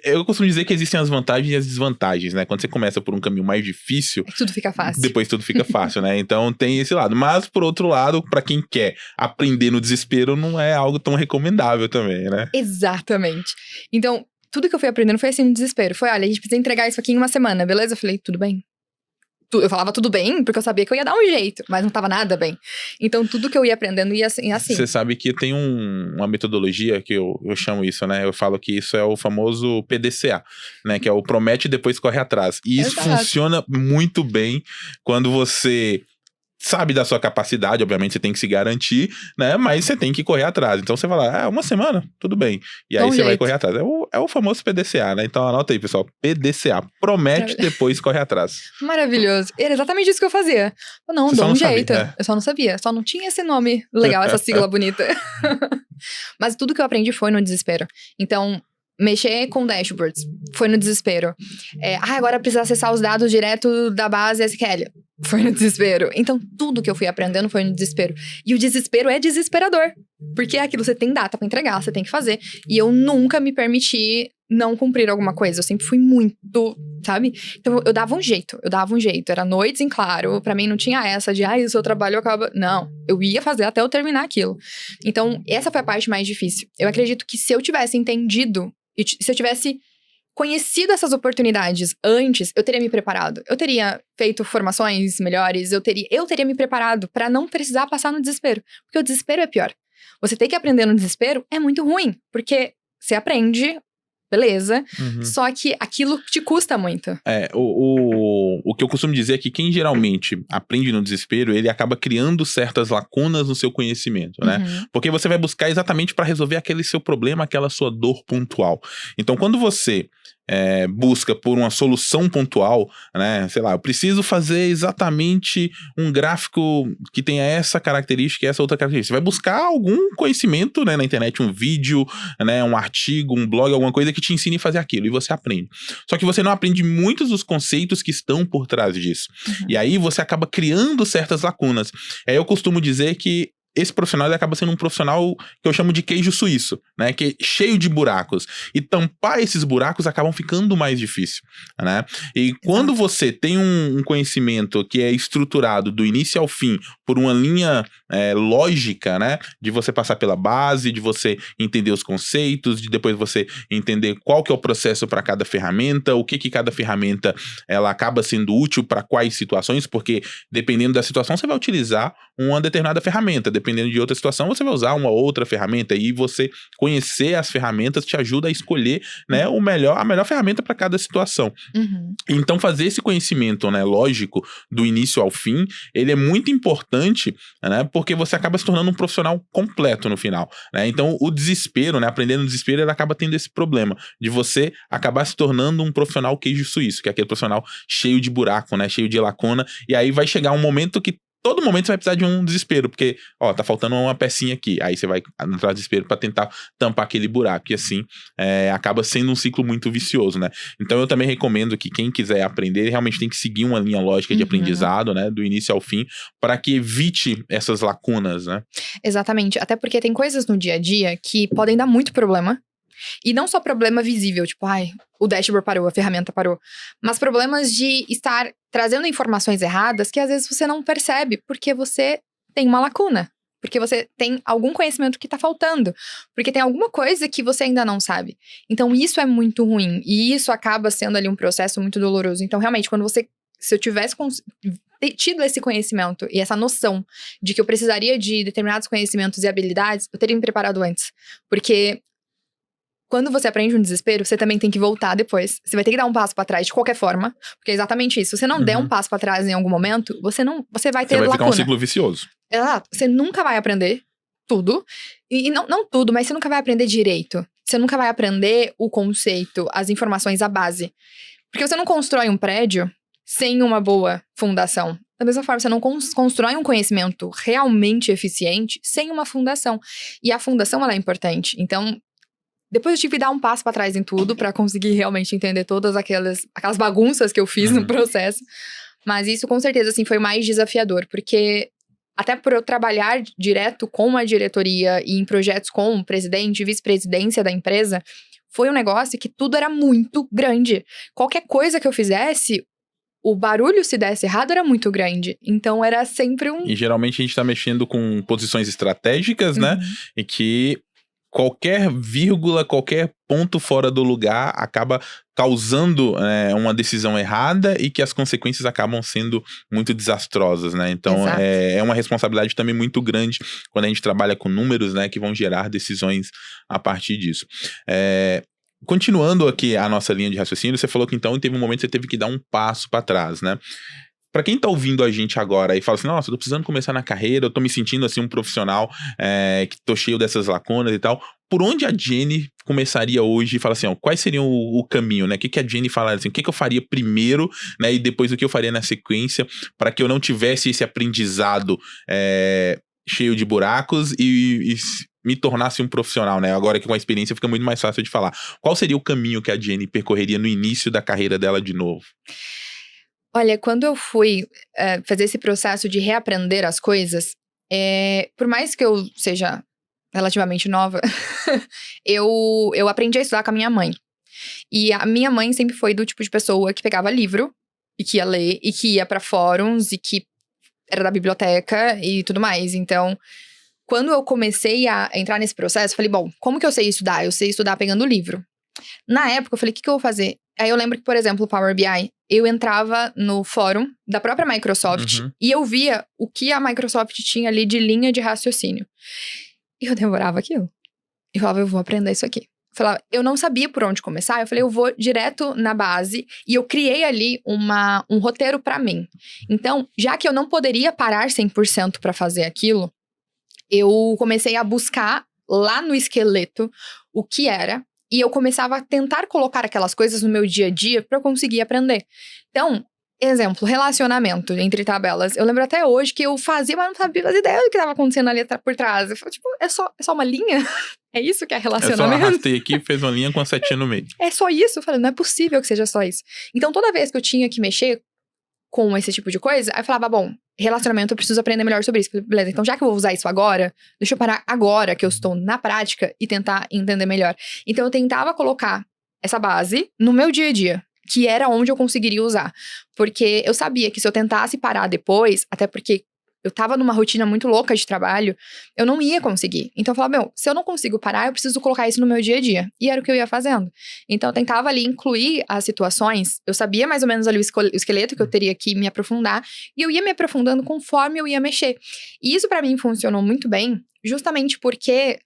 Eu costumo dizer que existem as vantagens e as desvantagens, né? Quando você começa por um caminho mais difícil, tudo fica fácil. Depois tudo fica fácil, né? Então tem esse lado. Mas, por outro lado, pra quem quer aprender no desespero, não é algo tão recomendável também, né? Exatamente. Então, tudo que eu fui aprendendo foi assim no desespero. Foi, olha, a gente precisa entregar isso aqui em uma semana, beleza? Eu falei, tudo bem. Eu falava tudo bem, porque eu sabia que eu ia dar um jeito, mas não tava nada bem. Então, tudo que eu ia aprendendo ia assim. Você sabe que tem uma metodologia que eu chamo isso, né? Eu falo que isso é o famoso PDCA, né? Que é o promete e depois corre atrás. E isso funciona muito bem quando você sabe da sua capacidade, obviamente você tem que se garantir, né? Mas você tem que correr atrás. Então você vai lá, uma semana, tudo bem. E aí você vai correr atrás. É o famoso PDCA, né? Então anota aí, pessoal. PDCA. Promete, depois corre atrás. Maravilhoso. Era exatamente isso que eu fazia. Eu não, dou um jeito. Eu só não sabia. Só não tinha esse nome legal, essa sigla bonita. Mas tudo que eu aprendi foi no desespero. Então, mexer com dashboards foi no desespero. Agora precisa acessar os dados direto da base SQL. Foi no desespero. Então, tudo que eu fui aprendendo foi no desespero. E o desespero é desesperador. Porque é aquilo, você tem data pra entregar, você tem que fazer. E eu nunca me permiti não cumprir alguma coisa. Eu sempre fui muito, sabe? Então, eu dava um jeito. Era noites em claro. Pra mim, não tinha essa de, o seu trabalho acaba... Não. Eu ia fazer até eu terminar aquilo. Então, essa foi a parte mais difícil. Eu acredito que se eu tivesse entendido, e se eu tivesse conhecido essas oportunidades antes, eu teria me preparado. Eu teria feito formações melhores, eu teria me preparado pra não precisar passar no desespero. Porque o desespero é pior. Você ter que aprender no desespero é muito ruim, porque você aprende, beleza, só que aquilo te custa muito. O que eu costumo dizer é que quem geralmente aprende no desespero, ele acaba criando certas lacunas no seu conhecimento, né? Porque você vai buscar exatamente pra resolver aquele seu problema, aquela sua dor pontual. Então, quando você busca por uma solução pontual, né? Sei lá, eu preciso fazer exatamente um gráfico que tenha essa característica e essa outra característica. Você vai buscar algum conhecimento, né, na internet, um vídeo, né, um artigo, um blog, alguma coisa que te ensine a fazer aquilo, e você aprende. Só que você não aprende muitos dos conceitos que estão por trás disso. E aí você acaba criando certas lacunas. Eu costumo dizer que esse profissional ele acaba sendo um profissional que eu chamo de queijo suíço, né? Que é cheio de buracos. E tampar esses buracos acabam ficando mais difícil, né? E quando você tem um conhecimento que é estruturado do início ao fim por uma linha lógica, né? De você passar pela base, de você entender os conceitos, de depois você entender qual que é o processo para cada ferramenta, o que cada ferramenta ela acaba sendo útil para quais situações, porque dependendo da situação você vai utilizar uma determinada ferramenta, dependendo de outra situação, você vai usar uma outra ferramenta, e você conhecer as ferramentas te ajuda a escolher, né, a melhor ferramenta para cada situação. Então, fazer esse conhecimento, né, lógico, do início ao fim, ele é muito importante, né, porque você acaba se tornando um profissional completo no final, né? Então, o desespero, né, aprender no desespero, ele acaba tendo esse problema de você acabar se tornando um profissional queijo suíço, que é aquele profissional cheio de buraco, né, cheio de lacuna, e aí vai chegar um momento que todo momento você vai precisar de um desespero, porque, tá faltando uma pecinha aqui. Aí você vai entrar no desespero pra tentar tampar aquele buraco. E assim, acaba sendo um ciclo muito vicioso, né? Então eu também recomendo que quem quiser aprender, realmente tem que seguir uma linha lógica de aprendizado, né? Do início ao fim, para que evite essas lacunas, né? Exatamente. Até porque tem coisas no dia a dia que podem dar muito problema. E não só problema visível, tipo, ai, o dashboard parou, a ferramenta parou. Mas problemas de estar trazendo informações erradas que às vezes você não percebe, porque você tem uma lacuna. Porque você tem algum conhecimento que tá faltando. Porque tem alguma coisa que você ainda não sabe. Então, isso é muito ruim. E isso acaba sendo ali um processo muito doloroso. Então, realmente, se eu tivesse tido esse conhecimento e essa noção de que eu precisaria de determinados conhecimentos e habilidades, eu teria me preparado antes. Porque quando você aprende um desespero, você também tem que voltar depois. Você vai ter que dar um passo pra trás de qualquer forma. Porque é exatamente isso. Se você não der um passo pra trás em algum momento, você vai ter lacuna. Você vai ficar um ciclo vicioso. Exato. Você nunca vai aprender tudo. E não tudo, mas você nunca vai aprender direito. Você nunca vai aprender o conceito, as informações, a base. Porque você não constrói um prédio sem uma boa fundação. Da mesma forma, você não constrói um conhecimento realmente eficiente sem uma fundação. E a fundação, ela é importante. Então, depois eu tive que dar um passo pra trás em tudo pra conseguir realmente entender todas aquelas bagunças que eu fiz no processo. Mas isso, com certeza, assim, foi mais desafiador. Porque até por eu trabalhar direto com a diretoria e em projetos com o presidente e vice-presidência da empresa, foi um negócio que tudo era muito grande. Qualquer coisa que eu fizesse, o barulho, se desse errado, era muito grande. Então, era sempre um... E geralmente a gente tá mexendo com posições estratégicas, né? E que qualquer vírgula, qualquer ponto fora do lugar acaba causando uma decisão errada e que as consequências acabam sendo muito desastrosas, né? Então, é uma responsabilidade também muito grande quando a gente trabalha com números, né? Que vão gerar decisões a partir disso. Continuando aqui a nossa linha de raciocínio, você falou que então teve um momento que você teve que dar um passo para trás, né? Pra quem tá ouvindo a gente agora e fala assim, nossa, eu tô precisando começar na carreira, eu tô me sentindo assim um profissional que tô cheio dessas lacunas e tal, por onde a Jenny começaria hoje e fala assim, ó, quais seriam o caminho, né? O que a Jenny falaria assim, o que eu faria primeiro, né? E depois o que eu faria na sequência para que eu não tivesse esse aprendizado cheio de buracos e me tornasse um profissional, né? Agora que com a experiência fica muito mais fácil de falar. Qual seria o caminho que a Jenny percorreria no início da carreira dela de novo? Olha, quando eu fui fazer esse processo de reaprender as coisas, por mais que eu seja relativamente nova, eu aprendi a estudar com a minha mãe. E a minha mãe sempre foi do tipo de pessoa que pegava livro, e que ia ler, e que ia pra fóruns, e que era da biblioteca e tudo mais. Então, quando eu comecei a entrar nesse processo, eu falei, bom, como que eu sei estudar? Eu sei estudar pegando livro. Na época, eu falei, o que eu vou fazer? Aí eu lembro que, por exemplo, o Power BI, eu entrava no fórum da própria Microsoft e eu via o que a Microsoft tinha ali de linha de raciocínio. E eu devorava aquilo. Eu falava, eu vou aprender isso aqui. Eu falava, eu não sabia por onde começar, eu falei, eu vou direto na base e eu criei ali um roteiro pra mim. Então, já que eu não poderia parar 100% pra fazer aquilo, eu comecei a buscar lá no esqueleto o que era. E eu começava a tentar colocar aquelas coisas no meu dia a dia pra eu conseguir aprender. Então, exemplo, relacionamento entre tabelas. Eu lembro até hoje que eu fazia, mas não sabia fazer ideia do que estava acontecendo ali por trás. Eu falei, tipo, é só uma linha? É isso que é relacionamento? Eu só arrastei aqui e fez uma linha com a setinha no meio. É só isso? Eu falei, não é possível que seja só isso. Então, toda vez que eu tinha que mexer com esse tipo de coisa, aí eu falava, bom, relacionamento, eu preciso aprender melhor sobre isso. Beleza, então já que eu vou usar isso agora, deixa eu parar agora que eu estou na prática e tentar entender melhor. Então eu tentava colocar essa base no meu dia a dia, que era onde eu conseguiria usar. Porque eu sabia que se eu tentasse parar depois, até porque eu tava numa rotina muito louca de trabalho, eu não ia conseguir. Então eu falava, meu, se eu não consigo parar, eu preciso colocar isso no meu dia a dia. E era o que eu ia fazendo. Então eu tentava ali incluir as situações, eu sabia mais ou menos ali o esqueleto que eu teria que me aprofundar, e eu ia me aprofundando conforme eu ia mexer. E isso pra mim funcionou muito bem, justamente porque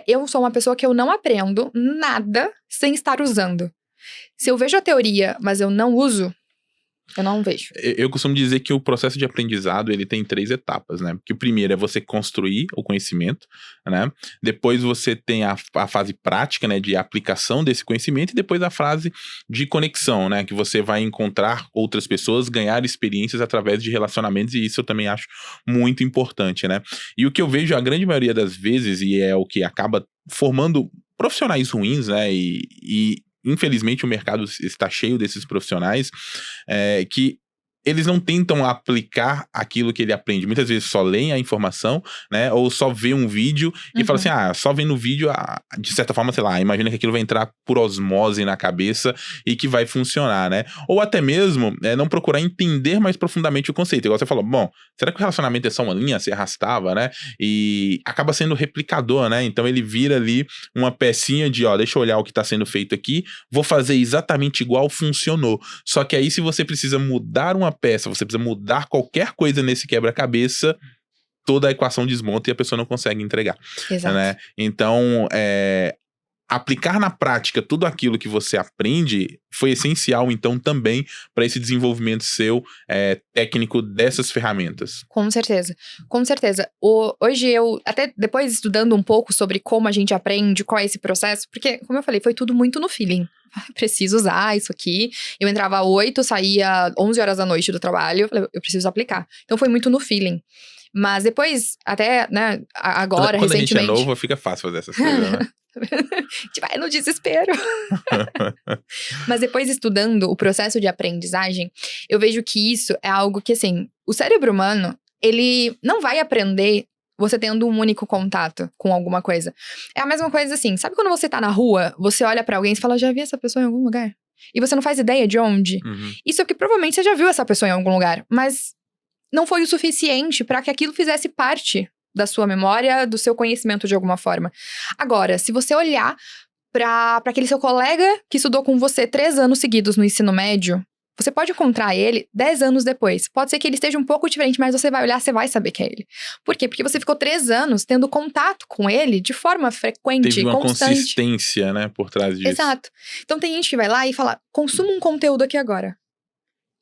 eu sou uma pessoa que eu não aprendo nada sem estar usando. Se eu vejo a teoria, mas eu não uso, eu não vejo. Eu costumo dizer que o processo de aprendizado, ele tem 3 etapas, né? Que o primeiro é você construir o conhecimento, né? Depois você tem a fase prática, né? De aplicação desse conhecimento. E depois a fase de conexão, né? Que você vai encontrar outras pessoas, ganhar experiências através de relacionamentos. E isso eu também acho muito importante, né? E o que eu vejo a grande maioria das vezes, e é o que acaba formando profissionais ruins, né? E infelizmente o mercado está cheio desses profissionais que eles não tentam aplicar aquilo que ele aprende. Muitas vezes só leem a informação, né? Ou só vê um vídeo e fala assim, só vendo o vídeo, de certa forma, sei lá, imagina que aquilo vai entrar por osmose na cabeça e que vai funcionar, né? Ou até mesmo, não procurar entender mais profundamente o conceito. Igual você falou, bom, será que o relacionamento é só uma linha? Se arrastava, né? E acaba sendo replicador, né? Então ele vira ali uma pecinha de, deixa eu olhar o que tá sendo feito aqui, vou fazer exatamente igual, funcionou. Só que aí, se você precisa mudar uma peça, você precisa mudar qualquer coisa nesse quebra-cabeça, toda a equação desmonta e a pessoa não consegue entregar. Exato. Né? Então, aplicar na prática tudo aquilo que você aprende foi essencial, então, também para esse desenvolvimento seu técnico dessas ferramentas. Com certeza, com certeza. Hoje eu, até depois estudando um pouco sobre como a gente aprende, qual é esse processo, porque, como eu falei, foi tudo muito no feeling. Preciso usar isso aqui. Eu entrava às 8, saía 11 horas da noite do trabalho, eu falei, eu preciso aplicar. Então foi muito no feeling. Mas depois, até, né, agora, quando recentemente... Quando a gente é novo, fica fácil fazer essas coisas, né? A gente vai no desespero. Mas depois, estudando o processo de aprendizagem, eu vejo que isso é algo que, assim, o cérebro humano, ele não vai aprender você tendo um único contato com alguma coisa. É a mesma coisa assim, sabe quando você tá na rua, você olha pra alguém e fala, já vi essa pessoa em algum lugar? E você não faz ideia de onde? Isso é porque provavelmente você já viu essa pessoa em algum lugar, mas não foi o suficiente pra que aquilo fizesse parte da sua memória, do seu conhecimento de alguma forma. Agora, se você olhar pra aquele seu colega que estudou com você 3 anos seguidos no ensino médio, você pode encontrar ele 10 anos depois. Pode ser que ele esteja um pouco diferente, mas você vai olhar, você vai saber que é ele. Por quê? Porque você ficou 3 anos tendo contato com ele de forma frequente, teve uma constante. Consistência, né, por trás disso. Exato. Então tem gente que vai lá e fala, consuma um conteúdo aqui agora.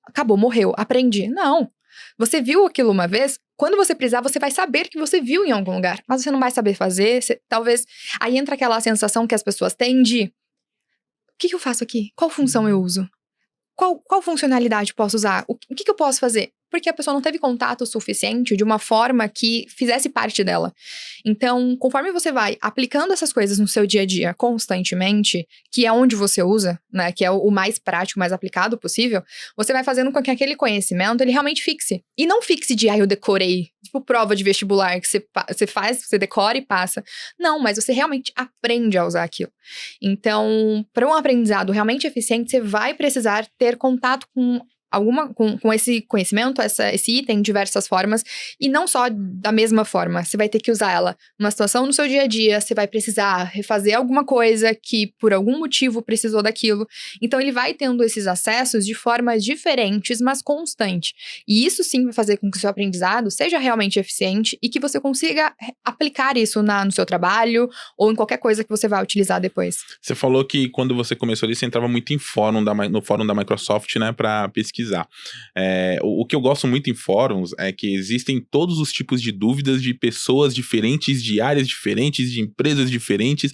Acabou, morreu, aprendi. Não. Você viu aquilo uma vez, quando você precisar, você vai saber que você viu em algum lugar. Mas você não vai saber fazer, talvez... Aí entra aquela sensação que as pessoas têm de... O que eu faço aqui? Qual função eu uso? Qual funcionalidade posso usar? O que eu posso fazer? Porque a pessoa não teve contato suficiente de uma forma que fizesse parte dela. Então, conforme você vai aplicando essas coisas no seu dia a dia constantemente, que é onde você usa, né, que é o mais prático, mais aplicado possível, você vai fazendo com que aquele conhecimento, ele realmente fixe. E não fixe de, eu decorei, tipo prova de vestibular, que você faz, você decora e passa. Não, mas você realmente aprende a usar aquilo. Então, para um aprendizado realmente eficiente, você vai precisar ter contato com esse conhecimento, esse item de diversas formas, e não só da mesma forma. Você vai ter que usar ela numa situação no seu dia a dia, você vai precisar refazer alguma coisa que por algum motivo precisou daquilo. Então ele vai tendo esses acessos de formas diferentes, mas constante. E isso sim vai fazer com que o seu aprendizado seja realmente eficiente e que você consiga aplicar isso no seu trabalho ou em qualquer coisa que você vai utilizar depois. Você falou que quando você começou ali, você entrava muito no fórum da Microsoft, né, para pesquisar. O que eu gosto muito em fóruns é que existem todos os tipos de dúvidas de pessoas diferentes, de áreas diferentes, de empresas diferentes,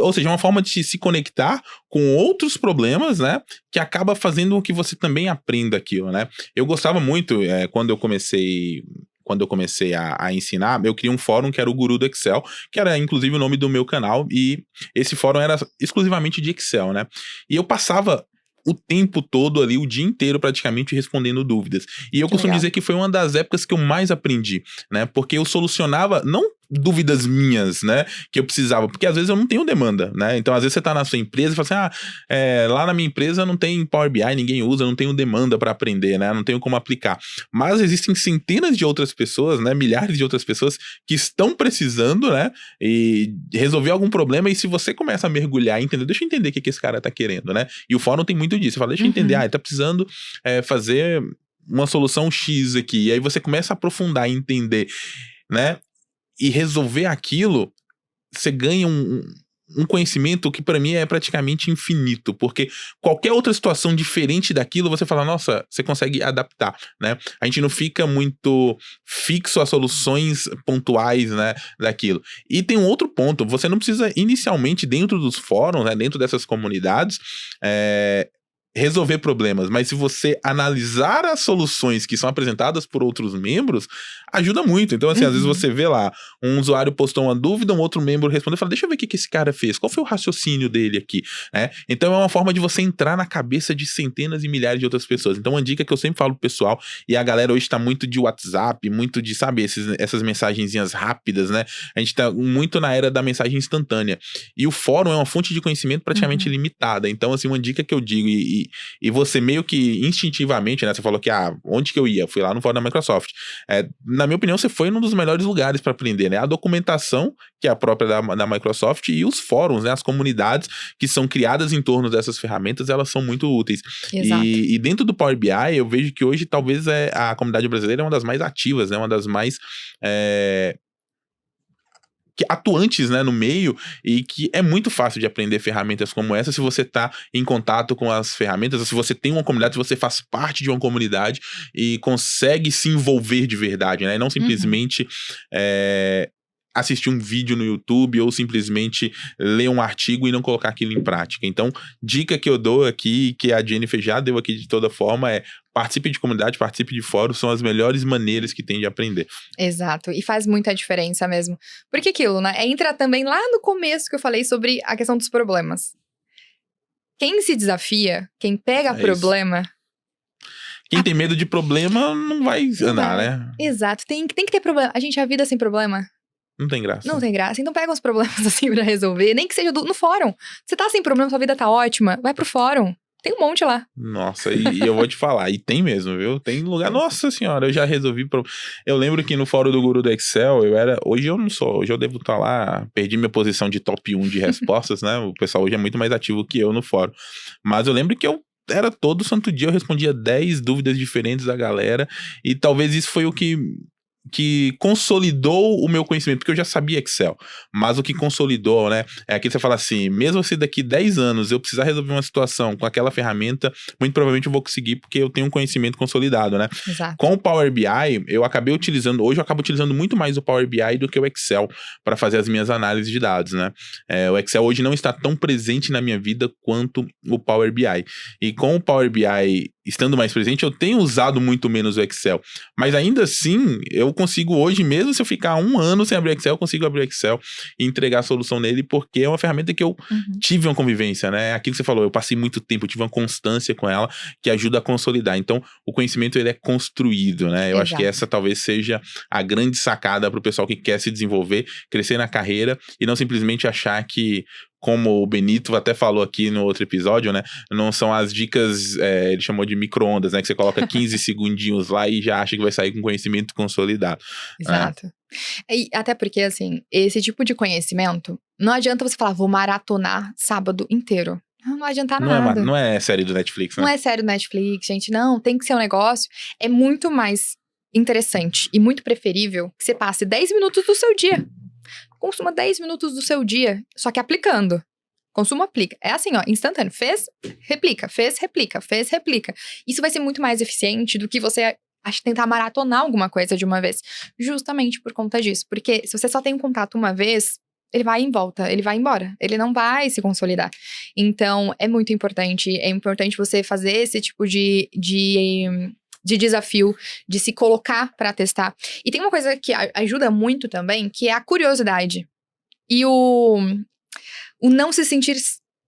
ou seja, é uma forma de se conectar com outros problemas, né, que acaba fazendo com que você também aprenda aquilo, né. Eu gostava muito, quando eu comecei a ensinar, eu criei um fórum que era o Guru do Excel, que era inclusive o nome do meu canal, e esse fórum era exclusivamente de Excel, né, e eu passava o tempo todo ali, o dia inteiro praticamente respondendo dúvidas. E eu costumo dizer que foi uma das épocas que eu mais aprendi, né? Porque eu solucionava, não dúvidas minhas, né, que eu precisava, porque às vezes eu não tenho demanda, né, então às vezes você tá na sua empresa e fala assim, lá na minha empresa não tem Power BI, ninguém usa, não tenho demanda para aprender, né, não tenho como aplicar, mas existem centenas de outras pessoas, né, milhares de outras pessoas que estão precisando, né, e resolver algum problema, e se você começa a mergulhar e entender, deixa eu entender o que esse cara tá querendo, né, e o fórum tem muito disso, você fala, deixa eu entender, ele tá precisando fazer uma solução X aqui, e aí você começa a aprofundar e entender, né, e resolver aquilo, você ganha um conhecimento que para mim é praticamente infinito, porque qualquer outra situação diferente daquilo, você fala, nossa, você consegue adaptar, né? A gente não fica muito fixo a soluções pontuais, né, daquilo. E tem um outro ponto, você não precisa inicialmente dentro dos fóruns, né, dentro dessas comunidades, resolver problemas, mas se você analisar as soluções que são apresentadas por outros membros, ajuda muito. Então, assim, às vezes você vê lá, um usuário postou uma dúvida, um outro membro respondeu e fala, deixa eu ver o que esse cara fez, qual foi o raciocínio dele aqui, né? Então, é uma forma de você entrar na cabeça de centenas e milhares de outras pessoas. Então, uma dica que eu sempre falo pro pessoal, e a galera hoje tá muito de WhatsApp, muito de, sabe, essas mensagenzinhas rápidas, né? A gente tá muito na era da mensagem instantânea. E o fórum é uma fonte de conhecimento praticamente limitada. Então, assim, uma dica que eu digo, e você meio que instintivamente, né? Você falou que, onde que eu ia? Fui lá no fórum da Microsoft. Na minha opinião, você foi num dos melhores lugares para aprender, né? A documentação, que é a própria da Microsoft, e os fóruns, né? As comunidades que são criadas em torno dessas ferramentas, elas são muito úteis. Exato. E dentro do Power BI, eu vejo que hoje talvez a comunidade brasileira é uma das mais ativas, né? Uma das mais atuantes, né, no meio, e que é muito fácil de aprender ferramentas como essa se você tá em contato com as ferramentas, se você tem uma comunidade, se você faz parte de uma comunidade e consegue se envolver de verdade, né, e não simplesmente assistir um vídeo no YouTube ou simplesmente ler um artigo e não colocar aquilo em prática. Então, dica que eu dou aqui, que a Jennifer já deu aqui de toda forma, é participe de comunidade, participe de fórum, são as melhores maneiras que tem de aprender. Exato, e faz muita diferença mesmo. Porque aquilo, né, entra também lá no começo que eu falei sobre a questão dos problemas. Quem se desafia, quem pega problema... Quem tem medo de problema não vai andar, né? Exato, tem que ter problema. A vida sem problema... Não tem graça. Não tem graça. Então pega uns problemas assim pra resolver, nem que seja no fórum. Você tá sem problema, sua vida tá ótima, vai pro fórum. Tem um monte lá. Nossa, e eu vou te falar, e tem mesmo, viu? Tem lugar, nossa senhora, eu já resolvi. Eu lembro que no fórum do Guru do Excel, hoje eu não sou, hoje eu devo estar lá, perdi minha posição de top 1 de respostas, né? O pessoal hoje é muito mais ativo que eu no fórum. Mas eu lembro que era todo santo dia, eu respondia 10 dúvidas diferentes da galera, e talvez isso foi o que consolidou o meu conhecimento, porque eu já sabia Excel, mas o que consolidou, né, é que você fala assim, mesmo se daqui 10 anos eu precisar resolver uma situação com aquela ferramenta, muito provavelmente eu vou conseguir, porque eu tenho um conhecimento consolidado, né. Exato. Com o Power BI, hoje eu acabo utilizando muito mais o Power BI do que o Excel para fazer as minhas análises de dados, né. O Excel hoje não está tão presente na minha vida quanto o Power BI, e com o Power BI estando mais presente, eu tenho usado muito menos o Excel, mas ainda assim, eu consigo hoje, mesmo se eu ficar 1 ano sem abrir Excel, eu consigo abrir Excel e entregar a solução nele, porque é uma ferramenta que eu tive uma convivência, né? Aquilo que você falou, eu passei muito tempo, eu tive uma constância com ela, que ajuda a consolidar. Então, o conhecimento, ele é construído, né? Eu acho que essa talvez seja a grande sacada para o pessoal que quer se desenvolver, crescer na carreira, e não simplesmente achar que, como o Benito até falou aqui no outro episódio, né? Não são as dicas, ele chamou de micro-ondas, né? Que você coloca 15 segundinhos lá e já acha que vai sair com conhecimento consolidado. Exato. Né? E até porque, assim, esse tipo de conhecimento, não adianta você falar, vou maratonar sábado inteiro. Não vai adiantar nada. Não é série do Netflix, né? Não é série do Netflix, gente. Não, tem que ser um negócio. É muito mais interessante e muito preferível que você passe 10 minutos do seu dia. Consuma 10 minutos do seu dia, só que aplicando. Consuma, aplica. É assim, ó, instantâneo. Fez, replica. Fez, replica. Fez, replica. Isso vai ser muito mais eficiente do que você tentar maratonar alguma coisa de uma vez. Justamente por conta disso. Porque se você só tem um contato uma vez, ele vai em volta, ele vai embora. Ele não vai se consolidar. Então, é muito importante. É importante você fazer esse tipo de desafio, de se colocar pra testar. E tem uma coisa que ajuda muito também, que é a curiosidade. E o não se sentir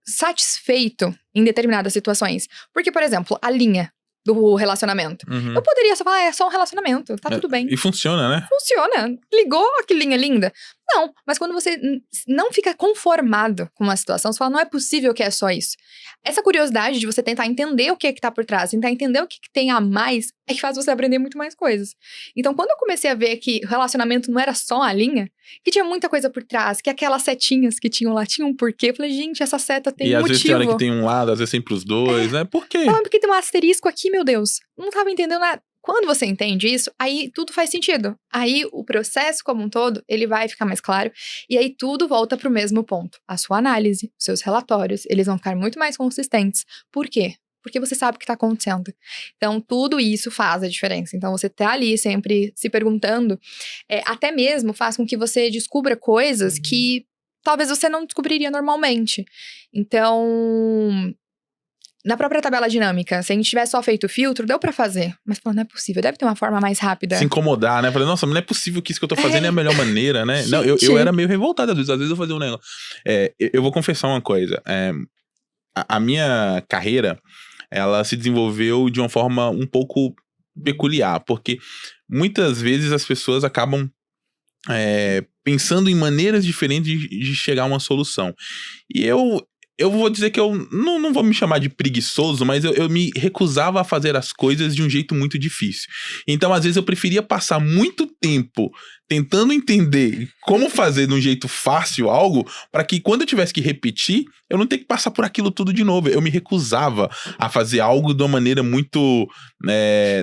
satisfeito em determinadas situações. Porque, por exemplo, a linha do relacionamento. Eu poderia só falar, é só um relacionamento, tá tudo bem. E funciona, né? Funciona. Ligou, que linha linda. Não, mas quando você não fica conformado com uma situação, você fala, não é possível que é só isso. Essa curiosidade de você tentar entender o que é que tá por trás, tentar entender o que tem a mais, é que faz você aprender muito mais coisas. Então, quando eu comecei a ver que o relacionamento não era só a linha, que tinha muita coisa por trás, que aquelas setinhas que tinham lá tinham um porquê, eu falei, gente, essa seta tem um motivo. E às vezes tem hora que tem um lado, às vezes tem pros dois, né? Por quê? Ah, porque tem um asterisco aqui, meu Deus. Não tava entendendo nada. Quando você entende isso, aí tudo faz sentido. Aí o processo como um todo, ele vai ficar mais claro. E aí tudo volta pro mesmo ponto. A sua análise, os seus relatórios, eles vão ficar muito mais consistentes. Por quê? Porque você sabe o que tá acontecendo. Então, tudo isso faz a diferença. Então, você tá ali sempre se perguntando, até mesmo faz com que você descubra coisas que talvez você não descobriria normalmente. Então, na própria tabela dinâmica, se a gente tivesse só feito o filtro, deu pra fazer. Mas falou, não é possível, deve ter uma forma mais rápida. Se incomodar, né? Falei, nossa, mas não é possível que isso que eu tô fazendo é a melhor maneira, né? Não, eu era meio revoltado às vezes eu fazia um negócio. Eu vou confessar uma coisa. A minha carreira, ela se desenvolveu de uma forma um pouco peculiar, porque muitas vezes as pessoas acabam pensando em maneiras diferentes de chegar a uma solução. E eu vou dizer que eu não vou me chamar de preguiçoso, mas eu me recusava a fazer as coisas de um jeito muito difícil. Então, às vezes, eu preferia passar muito tempo tentando entender como fazer de um jeito fácil algo, para que quando eu tivesse que repetir, eu não tenha que passar por aquilo tudo de novo. Eu me recusava a fazer algo de uma maneira muito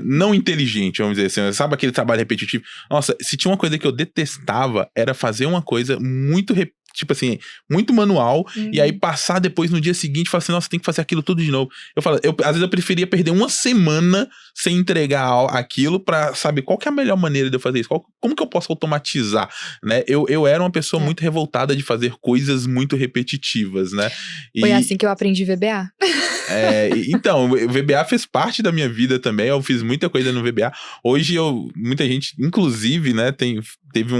não inteligente, vamos dizer assim. Sabe aquele trabalho repetitivo? Nossa, se tinha uma coisa que eu detestava, era fazer uma coisa muito tipo assim, muito manual, e aí passar depois no dia seguinte e falar assim, nossa, tem que fazer aquilo tudo de novo. Às vezes eu preferia perder uma semana sem entregar aquilo pra saber qual que é a melhor maneira de eu fazer isso, como que eu posso automatizar, né? Eu era uma pessoa muito revoltada de fazer coisas muito repetitivas, né? Foi assim que eu aprendi VBA. Então, o VBA fez parte da minha vida também, eu fiz muita coisa no VBA. Hoje, muita gente, inclusive, né, teve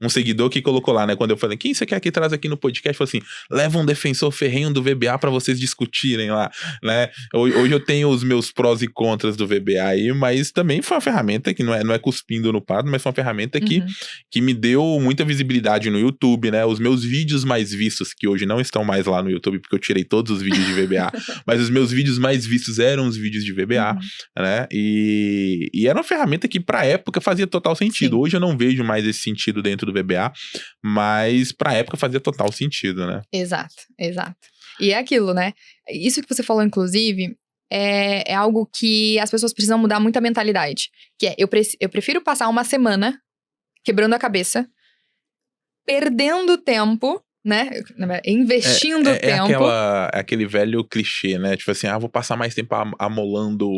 um seguidor que colocou lá, né, quando eu falei, quem você quer que traz aqui no podcast? Falou assim, leva um defensor ferrenho do VBA pra vocês discutirem lá, né? Hoje eu tenho os meus prós e contras do VBA aí, mas também foi uma ferramenta que não é cuspindo no prato, mas foi uma ferramenta que me deu muita visibilidade no YouTube, né? Os meus vídeos mais vistos, que hoje não estão mais lá no YouTube, porque eu tirei todos os vídeos de VBA, mas os meus vídeos mais vistos eram os vídeos de VBA, né? E era uma ferramenta que pra época fazia total sentido. Sim. Hoje eu não vejo mais esse sentido dentro do VBA, mas pra época fazia total sentido, né? Exato. E é aquilo, né? Isso que você falou, inclusive, é algo que as pessoas precisam mudar muito a mentalidade. Que é, eu prefiro passar uma semana quebrando a cabeça, perdendo tempo, né? Investindo tempo. Aquele velho clichê, né? Tipo assim, vou passar mais tempo amolando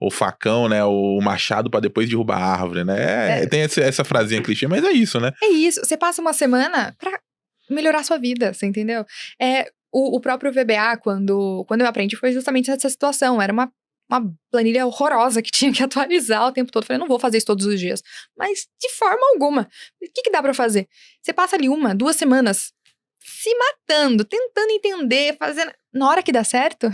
o facão, né? O machado pra depois derrubar a árvore, né? Tem essa frasinha clichê, mas é isso, né? É isso. Você passa uma semana pra melhorar a sua vida, você entendeu? O próprio VBA, quando eu aprendi, foi justamente essa situação. Era uma planilha horrorosa que tinha que atualizar o tempo todo. Falei, não vou fazer isso todos os dias. Mas de forma alguma. O que dá pra fazer? Você passa ali 1, 2 semanas se matando, tentando entender, fazendo... Na hora que dá certo...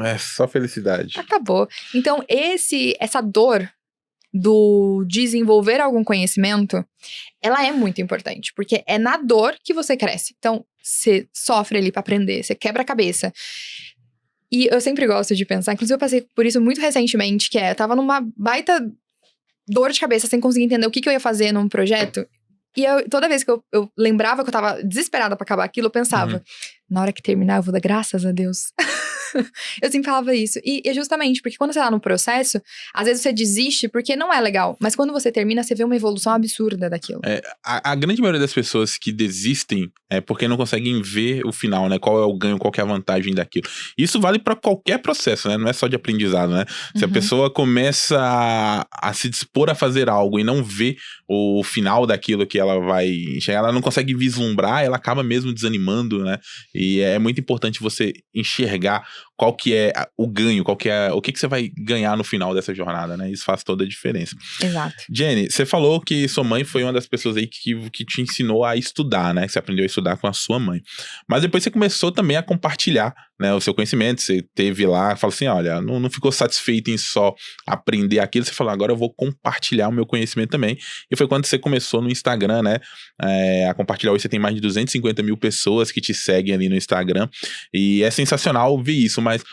É só felicidade. Acabou. Então, essa dor do desenvolver algum conhecimento, ela é muito importante. Porque é na dor que você cresce. Então, você sofre ali pra aprender, você quebra a cabeça. E eu sempre gosto de pensar, inclusive eu passei por isso muito recentemente, que eu tava numa baita dor de cabeça, sem conseguir entender o que eu ia fazer num projeto. E toda vez que eu lembrava que eu tava desesperada pra acabar aquilo, eu pensava, na hora que terminar eu vou dar graças a Deus. Eu sempre falava isso. E é justamente porque quando você tá no processo, às vezes você desiste porque não é legal. Mas quando você termina, você vê uma evolução absurda daquilo. A grande maioria das pessoas que desistem é porque não conseguem ver o final, né? Qual é o ganho, qual que é a vantagem daquilo. Isso vale pra qualquer processo, né? Não é só de aprendizado, né? Se a pessoa começa a se dispor a fazer algo e não vê o final daquilo que ela vai enxergar, ela não consegue vislumbrar, ela acaba mesmo desanimando, né? E é muito importante você enxergar qual que é o ganho, o que você vai ganhar no final dessa jornada, né? Isso faz toda a diferença. Exato. Jenny, você falou que sua mãe foi uma das pessoas aí que te ensinou a estudar, né? Que você aprendeu a estudar com a sua mãe. Mas depois você começou também a compartilhar, né, o seu conhecimento. Você teve lá, falou assim, olha, não ficou satisfeito em só aprender aquilo. Você falou, agora eu vou compartilhar o meu conhecimento também. E foi quando você começou no Instagram, né? A compartilhar. Hoje você tem mais de 250 mil pessoas que te seguem ali no Instagram. E é sensacional ver isso, mas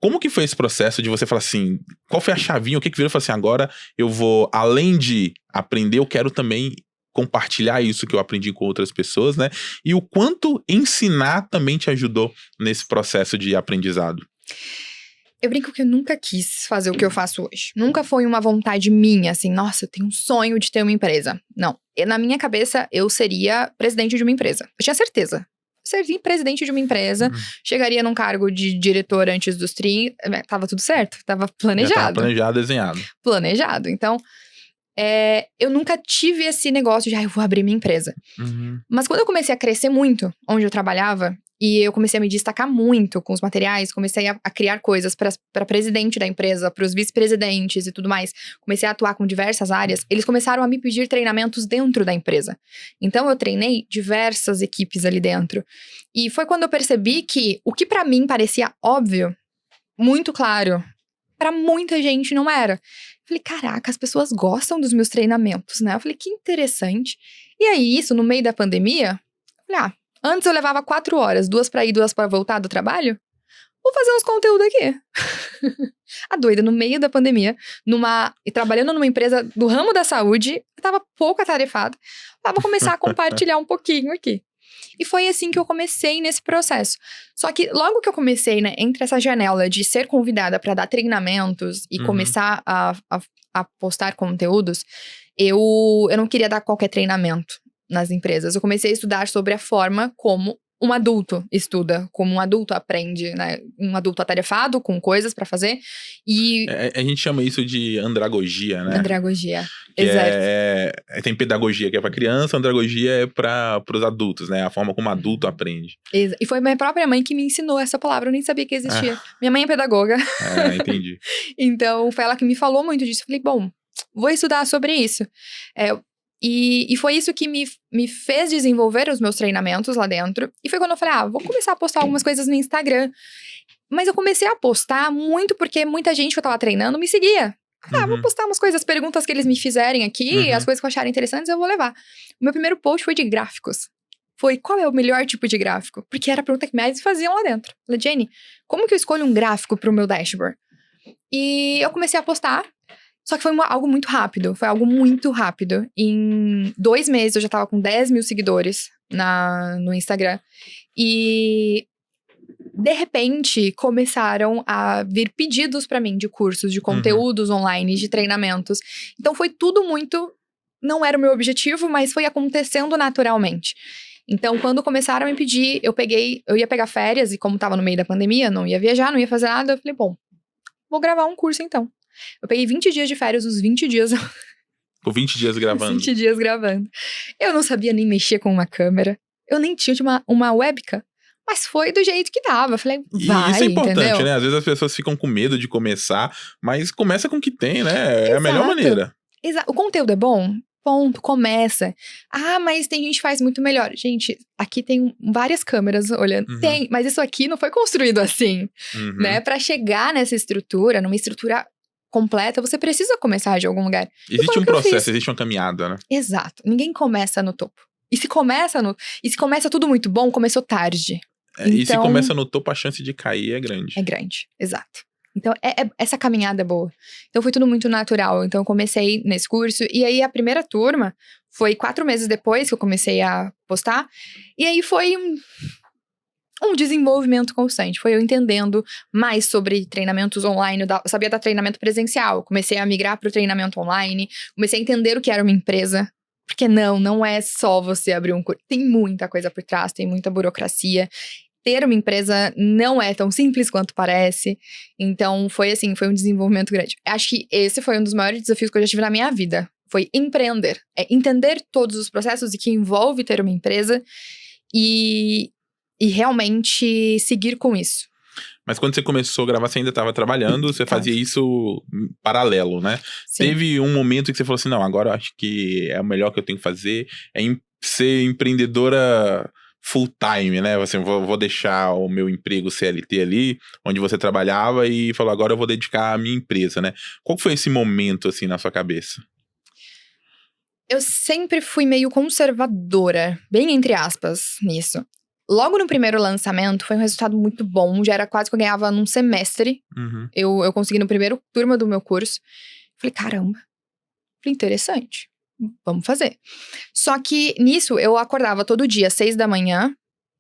como que foi esse processo de você falar assim, qual foi a chavinha, o que virou e falou assim, agora eu vou, além de aprender, eu quero também compartilhar isso que eu aprendi com outras pessoas, né? E o quanto ensinar também te ajudou nesse processo de aprendizado? Eu brinco que eu nunca quis fazer o que eu faço hoje. Nunca foi uma vontade minha, assim, nossa, eu tenho um sonho de ter uma empresa. Não. Na minha cabeça, eu seria presidente de uma empresa. Eu tinha certeza. Seria presidente de uma empresa, chegaria num cargo de diretor antes dos 30, tava tudo certo, tava planejado. Já tava planejado, desenhado. Planejado, então, eu nunca tive esse negócio de, eu vou abrir minha empresa. Mas quando eu comecei a crescer muito, onde eu trabalhava, E eu comecei a me destacar muito com os materiais, comecei a criar coisas para presidente da empresa, para os vice-presidentes e tudo mais. Comecei a atuar com diversas áreas. Eles começaram a me pedir treinamentos dentro da empresa. Então, eu treinei diversas equipes ali dentro. E foi quando eu percebi que o que para mim parecia óbvio, muito claro, para muita gente não era. Falei, caraca, as pessoas gostam dos meus treinamentos, né? Eu falei, que interessante. E aí, isso, no meio da pandemia, eu falei, antes eu levava 4 horas, 2 pra ir, 2 pra voltar do trabalho. Vou fazer uns conteúdos aqui. A doida, no meio da pandemia, trabalhando numa empresa do ramo da saúde, eu tava pouco atarefada. Vou começar a compartilhar um pouquinho aqui. E foi assim que eu comecei nesse processo. Só que logo que eu comecei, né, entre essa janela de ser convidada para dar treinamentos e começar a postar conteúdos, eu não queria dar qualquer treinamento nas empresas. Eu comecei a estudar sobre a forma como um adulto estuda, como um adulto aprende, né? Um adulto atarefado com coisas pra fazer. E A gente chama isso de andragogia, né? Andragogia, Que exato. tem pedagogia que é pra criança, andragogia é pros adultos, né? A forma como adulto aprende. E foi minha própria mãe que me ensinou essa palavra, eu nem sabia que existia. Minha mãe é pedagoga. Entendi. Então, foi ela que me falou muito disso. Eu falei, bom, vou estudar sobre isso. E foi isso que me fez desenvolver os meus treinamentos lá dentro. E foi quando eu falei, vou começar a postar algumas coisas no Instagram. Mas eu comecei a postar muito porque muita gente que eu tava treinando me seguia. Vou postar umas coisas, perguntas que eles me fizerem aqui, as coisas que eu acharem interessantes, eu vou levar. O meu primeiro post foi de gráficos. Foi, qual é o melhor tipo de gráfico? Porque era a pergunta que mais faziam lá dentro. Eu falei, Jenny, como que eu escolho um gráfico pro meu dashboard? E eu comecei a postar. Só que foi algo muito rápido. Foi algo muito rápido. Em 2 meses eu já tava com 10 mil seguidores no Instagram. E de repente começaram a vir pedidos pra mim de cursos, de conteúdos online, de treinamentos. Então foi tudo muito. Não era o meu objetivo, mas foi acontecendo naturalmente. Então, quando começaram a me pedir, eu ia pegar férias, e como tava no meio da pandemia, não ia viajar, não ia fazer nada, eu falei, bom, vou gravar um curso então. Eu peguei 20 dias de férias, os 20 dias... Por 20 dias gravando. 20 dias gravando. Eu não sabia nem mexer com uma câmera. Eu nem tinha uma webcam. Mas foi do jeito que dava. Eu falei, vai, e isso é importante, entendeu? né? Às vezes as pessoas ficam com medo de começar, mas começa com o que tem, né? É a melhor maneira. Exato. O conteúdo é bom? Ponto, começa. Mas tem gente que faz muito melhor. Gente, aqui tem várias câmeras olhando. Tem, mas isso aqui não foi construído assim, né? Pra chegar nessa estrutura, numa estrutura completa, você precisa começar de algum lugar. Existe um processo, existe uma caminhada, né? Exato. Ninguém começa no topo. E se começa tudo muito bom, começou tarde. E se começa no topo, a chance de cair é grande. É grande, exato. Então, essa caminhada é boa. Então, foi tudo muito natural. Então, eu comecei nesse curso. E aí, a primeira turma foi 4 meses depois que eu comecei a postar. E aí, foi um desenvolvimento constante. Foi eu entendendo mais sobre treinamentos online. Eu sabia dar treinamento presencial. Comecei a migrar para o treinamento online. Comecei a entender o que era uma empresa. Porque não é só você abrir um curso. Tem muita coisa por trás, tem muita burocracia. Ter uma empresa não é tão simples quanto parece. Então, foi um desenvolvimento grande. Acho que esse foi um dos maiores desafios que eu já tive na minha vida. Foi empreender. É entender todos os processos e que envolve ter uma empresa e realmente seguir com isso. Mas quando você começou a gravar, você ainda estava trabalhando, você fazia isso paralelo, né? Sim. Teve um momento que você falou assim, não, agora eu acho que é o melhor que eu tenho que fazer, é ser empreendedora full time, né? Assim, vou deixar o meu emprego CLT ali, onde você trabalhava, e falou, agora eu vou dedicar a minha empresa, né? Qual foi esse momento, assim, na sua cabeça? Eu sempre fui meio conservadora, bem entre aspas, nisso. Logo no primeiro lançamento, foi um resultado muito bom. Já era quase que eu ganhava num semestre. Eu consegui no primeiro turma do meu curso. Falei, caramba. Falei, interessante. Vamos fazer. Só que, nisso, eu acordava todo dia, 6 da manhã.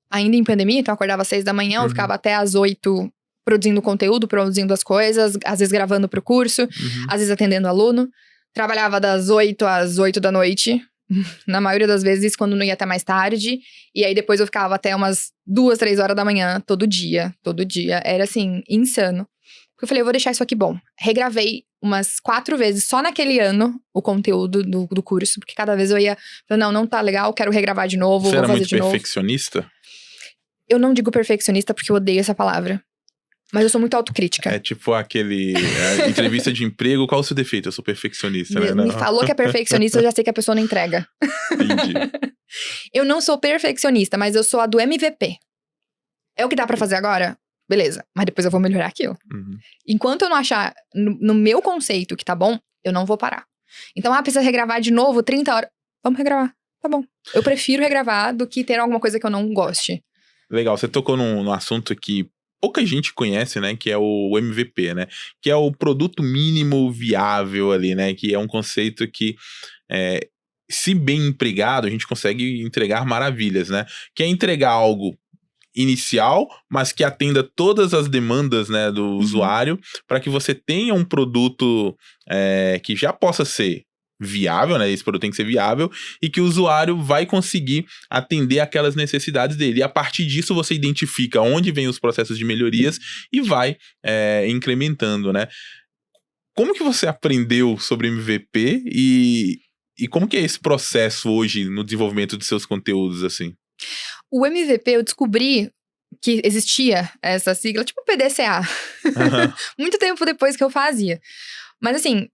Ainda em pandemia, então eu acordava às 6 da manhã. Eu ficava até às 8 produzindo conteúdo, produzindo as coisas. Às vezes gravando pro curso. Às vezes atendendo aluno. Trabalhava das 8 às 8 da noite. Na maioria das vezes, quando não ia até mais tarde. E aí, depois eu ficava até umas 2, 3 horas da manhã, todo dia. Todo dia. Era, assim, insano. Porque eu falei, eu vou deixar isso aqui bom. Regravei umas 4 vezes, só naquele ano, o conteúdo do curso. Porque cada vez eu ia... Não tá legal, quero regravar de novo, Você vou fazer de novo. Você era muito perfeccionista? Eu não digo perfeccionista porque eu odeio essa palavra. Mas eu sou muito autocrítica. É tipo aquele entrevista de emprego, qual o seu defeito? Eu sou perfeccionista, né? Me falou que é perfeccionista, eu já sei que a pessoa não entrega. Entendi. Eu não sou perfeccionista, mas eu sou a do MVP. É o que dá pra fazer agora? Beleza, mas depois eu vou melhorar aquilo. Uhum. Enquanto eu não achar no meu conceito que tá bom, eu não vou parar. Então, precisa regravar de novo 30 horas. Vamos regravar, tá bom. Eu prefiro regravar do que ter alguma coisa que eu não goste. Legal, você tocou num assunto que pouca gente conhece, né, que é o MVP, né, que é o produto mínimo viável ali, né, que é um conceito que, se bem empregado, a gente consegue entregar maravilhas, né, que é entregar algo inicial, mas que atenda todas as demandas, né, do usuário, para que você tenha um produto que já possa ser viável, né? Esse produto tem que ser viável e que o usuário vai conseguir atender aquelas necessidades dele. E a partir disso você identifica onde vem os processos de melhorias e vai incrementando, né? Como que você aprendeu sobre MVP e como que é esse processo hoje no desenvolvimento de seus conteúdos, assim? O MVP, eu descobri que existia essa sigla, tipo PDCA. Muito tempo depois que eu fazia. Mas assim,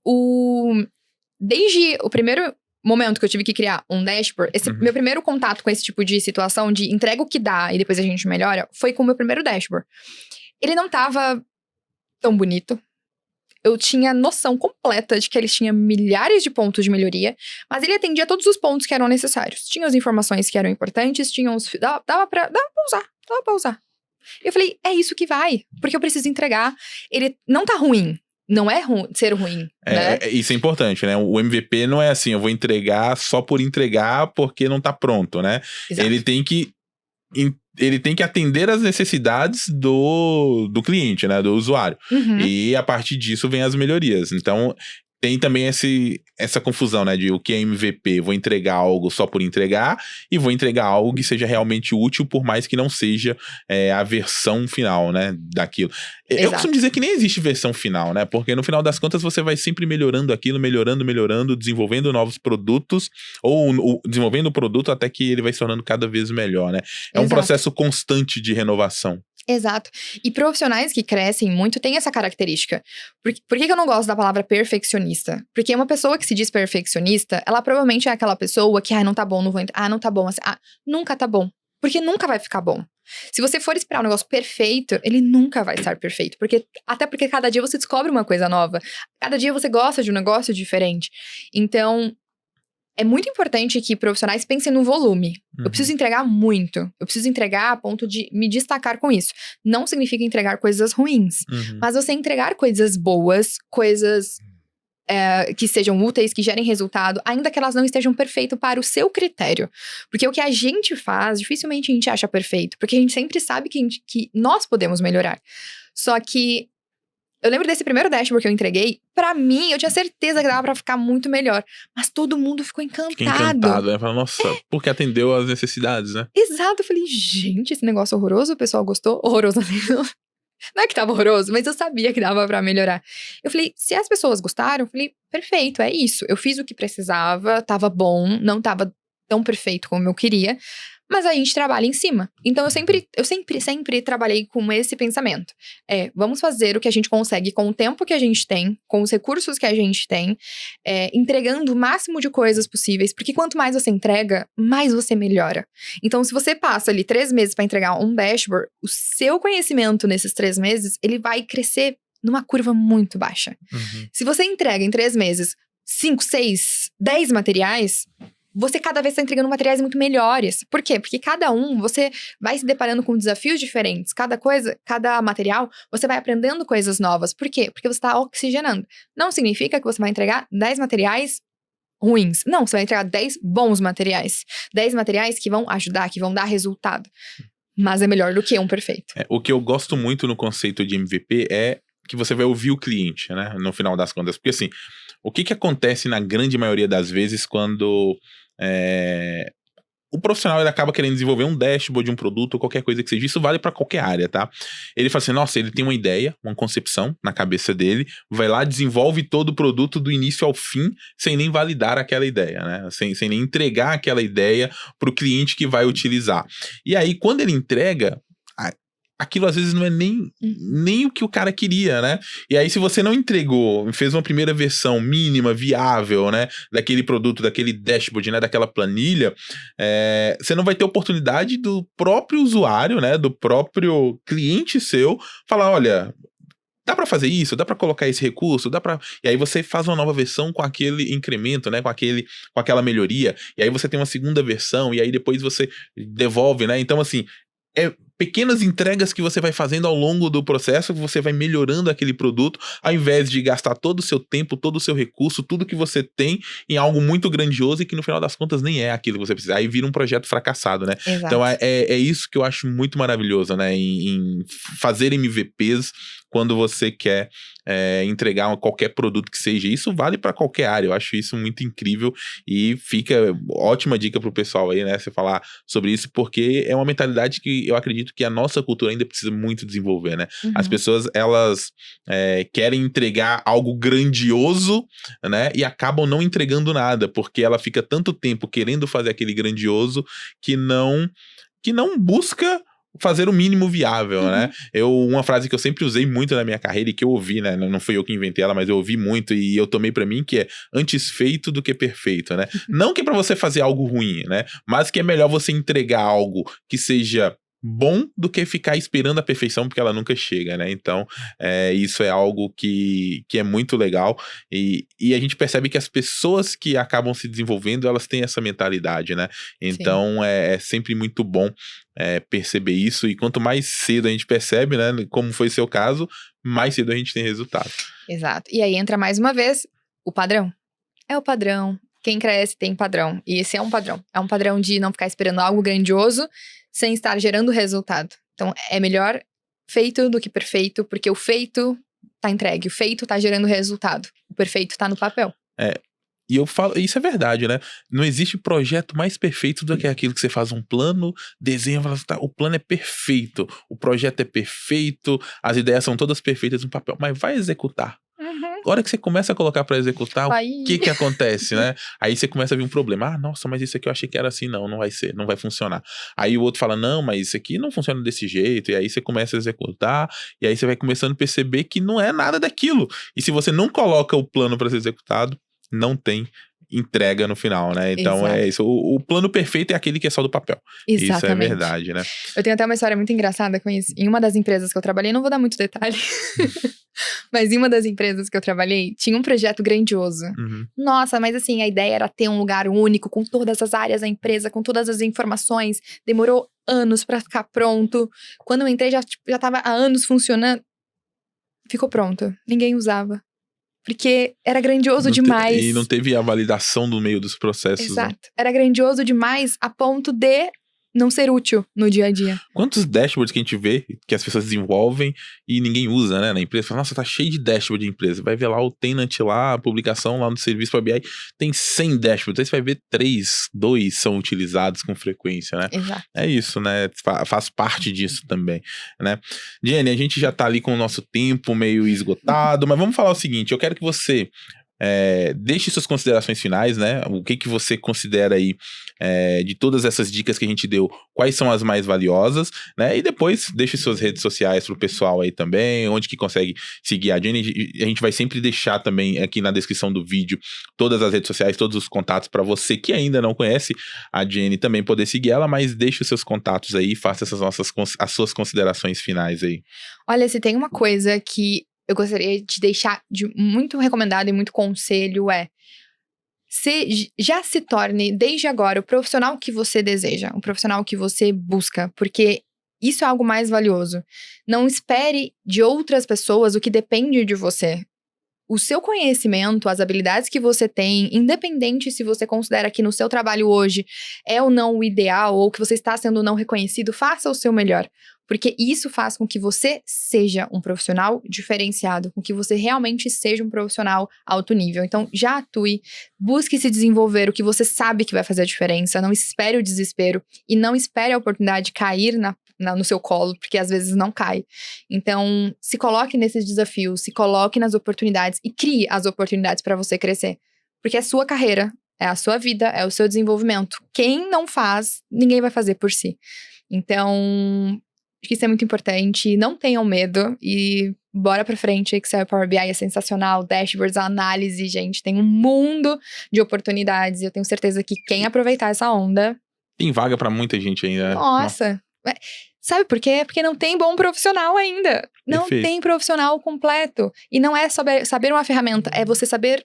desde o primeiro momento que eu tive que criar um dashboard, meu primeiro contato com esse tipo de situação de entrega o que dá e depois a gente melhora, foi com o meu primeiro dashboard. Ele não tava tão bonito. Eu tinha noção completa de que ele tinha milhares de pontos de melhoria, mas ele atendia todos os pontos que eram necessários. Tinha as informações que eram importantes, tinha os... Dava pra usar. Eu falei, é isso que vai, porque eu preciso entregar. Ele não tá ruim. Não é ser ruim, né? Isso é importante, né? O MVP não é assim, eu vou entregar só por entregar porque não tá pronto, né? Exato. Ele tem que atender às necessidades do cliente, né? Do usuário. E a partir disso vem as melhorias. Então, tem também essa confusão, né? De o que é MVP. Vou entregar algo só por entregar e vou entregar algo que seja realmente útil, por mais que não seja a versão final, né? Daquilo. Eu costumo dizer que nem existe versão final, né? Porque no final das contas você vai sempre melhorando aquilo, melhorando, desenvolvendo novos produtos ou desenvolvendo o produto até que ele vai se tornando cada vez melhor, né? É um processo constante de renovação. Exato. E profissionais que crescem muito têm essa característica. Por que eu não gosto da palavra perfeccionista? Porque uma pessoa que se diz perfeccionista, ela provavelmente é aquela pessoa que, não tá bom, não vou entrar. Não tá bom, assim, nunca tá bom. Porque nunca vai ficar bom. Se você for esperar um negócio perfeito, ele nunca vai estar perfeito. Até porque cada dia você descobre uma coisa nova. Cada dia você gosta de um negócio diferente. Então, é muito importante que profissionais pensem no volume. Eu preciso entregar muito. Eu preciso entregar a ponto de me destacar com isso. Não significa entregar coisas ruins. Mas você entregar coisas boas, coisas que sejam úteis, que gerem resultado, ainda que elas não estejam perfeitas para o seu critério. Porque o que a gente faz, dificilmente a gente acha perfeito. Porque a gente sempre sabe que nós podemos melhorar. Só que eu lembro desse primeiro dashboard que eu entreguei, pra mim, eu tinha certeza que dava pra ficar muito melhor. Mas todo mundo ficou encantado. Fiquei encantado, né? Falei, nossa, porque atendeu às necessidades, né? Exato, eu falei, gente, esse negócio horroroso, o pessoal gostou? Horroroso, não é que tava horroroso, mas eu sabia que dava pra melhorar. Eu falei, se as pessoas gostaram, eu falei, perfeito, é isso. Eu fiz o que precisava, tava bom, não tava tão perfeito como eu queria, mas a gente trabalha em cima. Então, eu sempre trabalhei com esse pensamento. Vamos fazer o que a gente consegue com o tempo que a gente tem, com os recursos que a gente tem, entregando o máximo de coisas possíveis, porque quanto mais você entrega, mais você melhora. Então, se você passa ali 3 meses para entregar um dashboard, o seu conhecimento nesses 3 meses, ele vai crescer numa curva muito baixa. Se você entrega em 3 meses 5, 6, 10 materiais, você cada vez está entregando materiais muito melhores. Por quê? Porque cada você vai se deparando com desafios diferentes. Cada material, você vai aprendendo coisas novas. Por quê? Porque você está oxigenando. Não significa que você vai entregar 10 materiais ruins. Não, você vai entregar 10 bons materiais. 10 materiais que vão ajudar, que vão dar resultado. Mas é melhor do que um perfeito. O que eu gosto muito no conceito de MVP é que você vai ouvir o cliente, né? No final das contas. Porque assim, o que acontece na grande maioria das vezes quando o profissional ele acaba querendo desenvolver um dashboard de um produto ou qualquer coisa que seja, isso vale para qualquer área, tá? Ele fala assim, nossa, ele tem uma ideia, uma concepção na cabeça dele, vai lá, desenvolve todo o produto do início ao fim, sem nem validar aquela ideia, né? Sem nem entregar aquela ideia pro cliente que vai utilizar. E aí, quando ele entrega, aquilo às vezes não é nem o que o cara queria, né? E aí, se você não entregou, fez uma primeira versão mínima, viável, né? Daquele produto, daquele dashboard, né? Daquela planilha, você não vai ter oportunidade do próprio usuário, né? Do próprio cliente seu, falar, olha, dá pra fazer isso? Dá pra colocar esse recurso? Dá pra... E aí você faz uma nova versão com aquele incremento, né? Com aquela melhoria. E aí você tem uma segunda versão, e aí depois você devolve, né? Então, assim, pequenas entregas que você vai fazendo ao longo do processo, que você vai melhorando aquele produto, ao invés de gastar todo o seu tempo, todo o seu recurso, tudo que você tem em algo muito grandioso e que no final das contas nem é aquilo que você precisa. Aí vira um projeto fracassado, né? Exato. Então é isso que eu acho muito maravilhoso, né? Em fazer MVPs quando você quer entregar qualquer produto que seja. Isso vale para qualquer área. Eu acho isso muito incrível e fica ótima dica pro pessoal aí, né? Você falar sobre isso, porque é uma mentalidade que eu acredito que a nossa cultura ainda precisa muito desenvolver, né? As pessoas, elas querem entregar algo grandioso, né? E acabam não entregando nada, porque ela fica tanto tempo querendo fazer aquele grandioso que não busca fazer o mínimo viável, né? Uma frase que eu sempre usei muito na minha carreira e que eu ouvi, né? Não fui eu que inventei ela, mas eu ouvi muito e eu tomei pra mim, que é antes feito do que perfeito, né? Não que é pra você fazer algo ruim, né? Mas que é melhor você entregar algo que seja bom do que ficar esperando a perfeição, porque ela nunca chega, né? Então, isso é algo que é muito legal e a gente percebe que as pessoas que acabam se desenvolvendo, elas têm essa mentalidade, né? Então, é sempre muito bom perceber isso, e quanto mais cedo a gente percebe, né, como foi seu caso, mais cedo a gente tem resultado. Exato. E aí entra mais uma vez o padrão. É o padrão. Quem cresce tem padrão. E esse é um padrão. É um padrão de não ficar esperando algo grandioso sem estar gerando resultado. Então, é melhor feito do que perfeito, porque o feito tá entregue, o feito tá gerando resultado. O perfeito tá no papel. E eu falo, isso é verdade, né? Não existe projeto mais perfeito do que aquilo que você faz um plano, desenha, fala, tá, o plano é perfeito, o projeto é perfeito, as ideias são todas perfeitas no papel, mas vai executar. A hora que você começa a colocar pra executar, o que acontece, né? Aí você começa a ver um problema. Ah, nossa, mas isso aqui eu achei que era assim. Não vai ser, não vai funcionar. Aí o outro fala, não, mas isso aqui não funciona desse jeito. E aí você começa a executar, e aí você vai começando a perceber que não é nada daquilo. E se você não coloca o plano pra ser executado, não tem entrega no final, né? Então é isso. O plano perfeito é aquele que é só do papel. Exatamente. Isso é verdade, né? Eu tenho até uma história muito engraçada com isso. Em uma das empresas que eu trabalhei, não vou dar muito detalhe, mas em uma das empresas que eu trabalhei, tinha um projeto grandioso. Nossa, mas assim, a ideia era ter um lugar único, com todas as áreas da empresa, com todas as informações. Demorou anos pra ficar pronto. Quando eu entrei, já tava há anos funcionando. Ficou pronto. Ninguém usava. Porque era grandioso demais. E não teve a validação no meio dos processos. Exato. Né? Era grandioso demais a ponto de não ser útil no dia a dia. Quantos dashboards que a gente vê que as pessoas desenvolvem e ninguém usa, né, na empresa? Fala, nossa, tá cheio de dashboard de empresa. Vai ver lá o tenant lá, a publicação lá no serviço para BI, tem 100 dashboards. Aí você vai ver 2 são utilizados com frequência, né? Exato. É isso, né? Faz parte disso também, né? Jenny, a gente já tá ali com o nosso tempo meio esgotado, mas vamos falar o seguinte, eu quero que você deixe suas considerações finais, né? O que você considera aí de todas essas dicas que a gente deu, quais são as mais valiosas, né? E depois deixe suas redes sociais pro pessoal aí também, onde que consegue seguir a Jenny. A gente vai sempre deixar também aqui na descrição do vídeo todas as redes sociais, todos os contatos para você que ainda não conhece a Jenny também poder seguir ela, mas deixe os seus contatos aí e faça as suas considerações finais aí. Olha, se tem uma coisa que eu gostaria de deixar de muito recomendado e muito conselho já se torne, desde agora, o profissional que você deseja, o profissional que você busca, porque isso é algo mais valioso. Não espere de outras pessoas o que depende de você. O seu conhecimento, as habilidades que você tem, independente se você considera que no seu trabalho hoje é ou não o ideal, ou que você está sendo não reconhecido, faça o seu melhor. Porque isso faz com que você seja um profissional diferenciado, com que você realmente seja um profissional alto nível. Então, já atue, busque se desenvolver o que você sabe que vai fazer a diferença, não espere o desespero e não espere a oportunidade cair no seu colo, porque às vezes não cai. Então, se coloque nesses desafios, se coloque nas oportunidades e crie as oportunidades para você crescer. Porque é a sua carreira, é a sua vida, é o seu desenvolvimento. Quem não faz, ninguém vai fazer por si. Então, Acho que isso é muito importante. Não tenham medo e bora pra frente. Excel e Power BI é sensacional. Dashboards, análise, gente, tem um mundo de oportunidades. E eu tenho certeza que quem aproveitar essa onda... Tem vaga pra muita gente ainda. Nossa! Sabe por quê? Porque não tem bom profissional ainda. Não Perfeito. tem profissional completo. E não é saber uma ferramenta, é você saber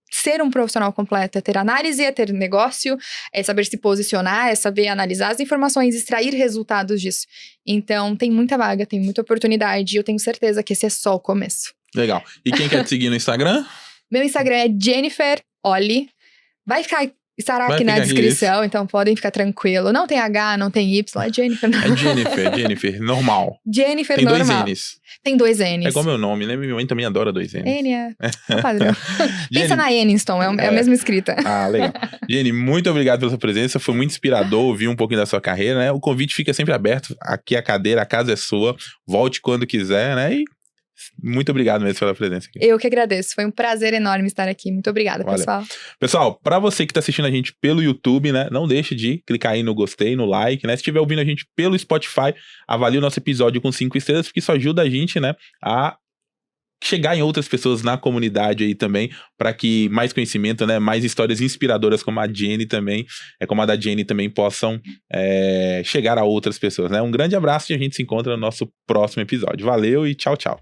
ser um profissional completo. É ter análise, é ter negócio, é saber se posicionar, é saber analisar as informações, extrair resultados disso. Então, tem muita vaga, tem muita oportunidade. E eu tenho certeza que esse é só o começo. Legal. E quem quer te seguir no Instagram? Meu Instagram é Jennifer Olli. Estará aqui na descrição, então podem ficar tranquilo. Não tem H, não tem Y, é Jennifer. É Jennifer, normal. Jennifer Tem normal. dois N's. Tem 2 N's. É igual meu nome, né? Minha mãe também adora 2 N's. N é o padrão. Pensa na Aniston, é a mesma escrita. Ah, legal. Jenny, muito obrigado pela sua presença. Foi muito inspirador ouvir um pouquinho da sua carreira, né? O convite fica sempre aberto. Aqui a cadeira, a casa é sua. Volte quando quiser, né? E muito obrigado mesmo pela presença aqui. Eu que agradeço. Foi um prazer enorme estar aqui. Muito obrigada, Valeu. pessoal. Pessoal, pra você que tá assistindo a gente pelo YouTube, né? Não deixe de clicar aí no gostei, no like, né? Se estiver ouvindo a gente pelo Spotify, avalie o nosso episódio com 5 estrelas, porque isso ajuda a gente, né? A chegar em outras pessoas na comunidade aí também, para que mais conhecimento, né, mais histórias inspiradoras como a Jenny também, como a da Jenny também possam chegar a outras pessoas, né? Um grande abraço e a gente se encontra no nosso próximo episódio. Valeu e tchau, tchau.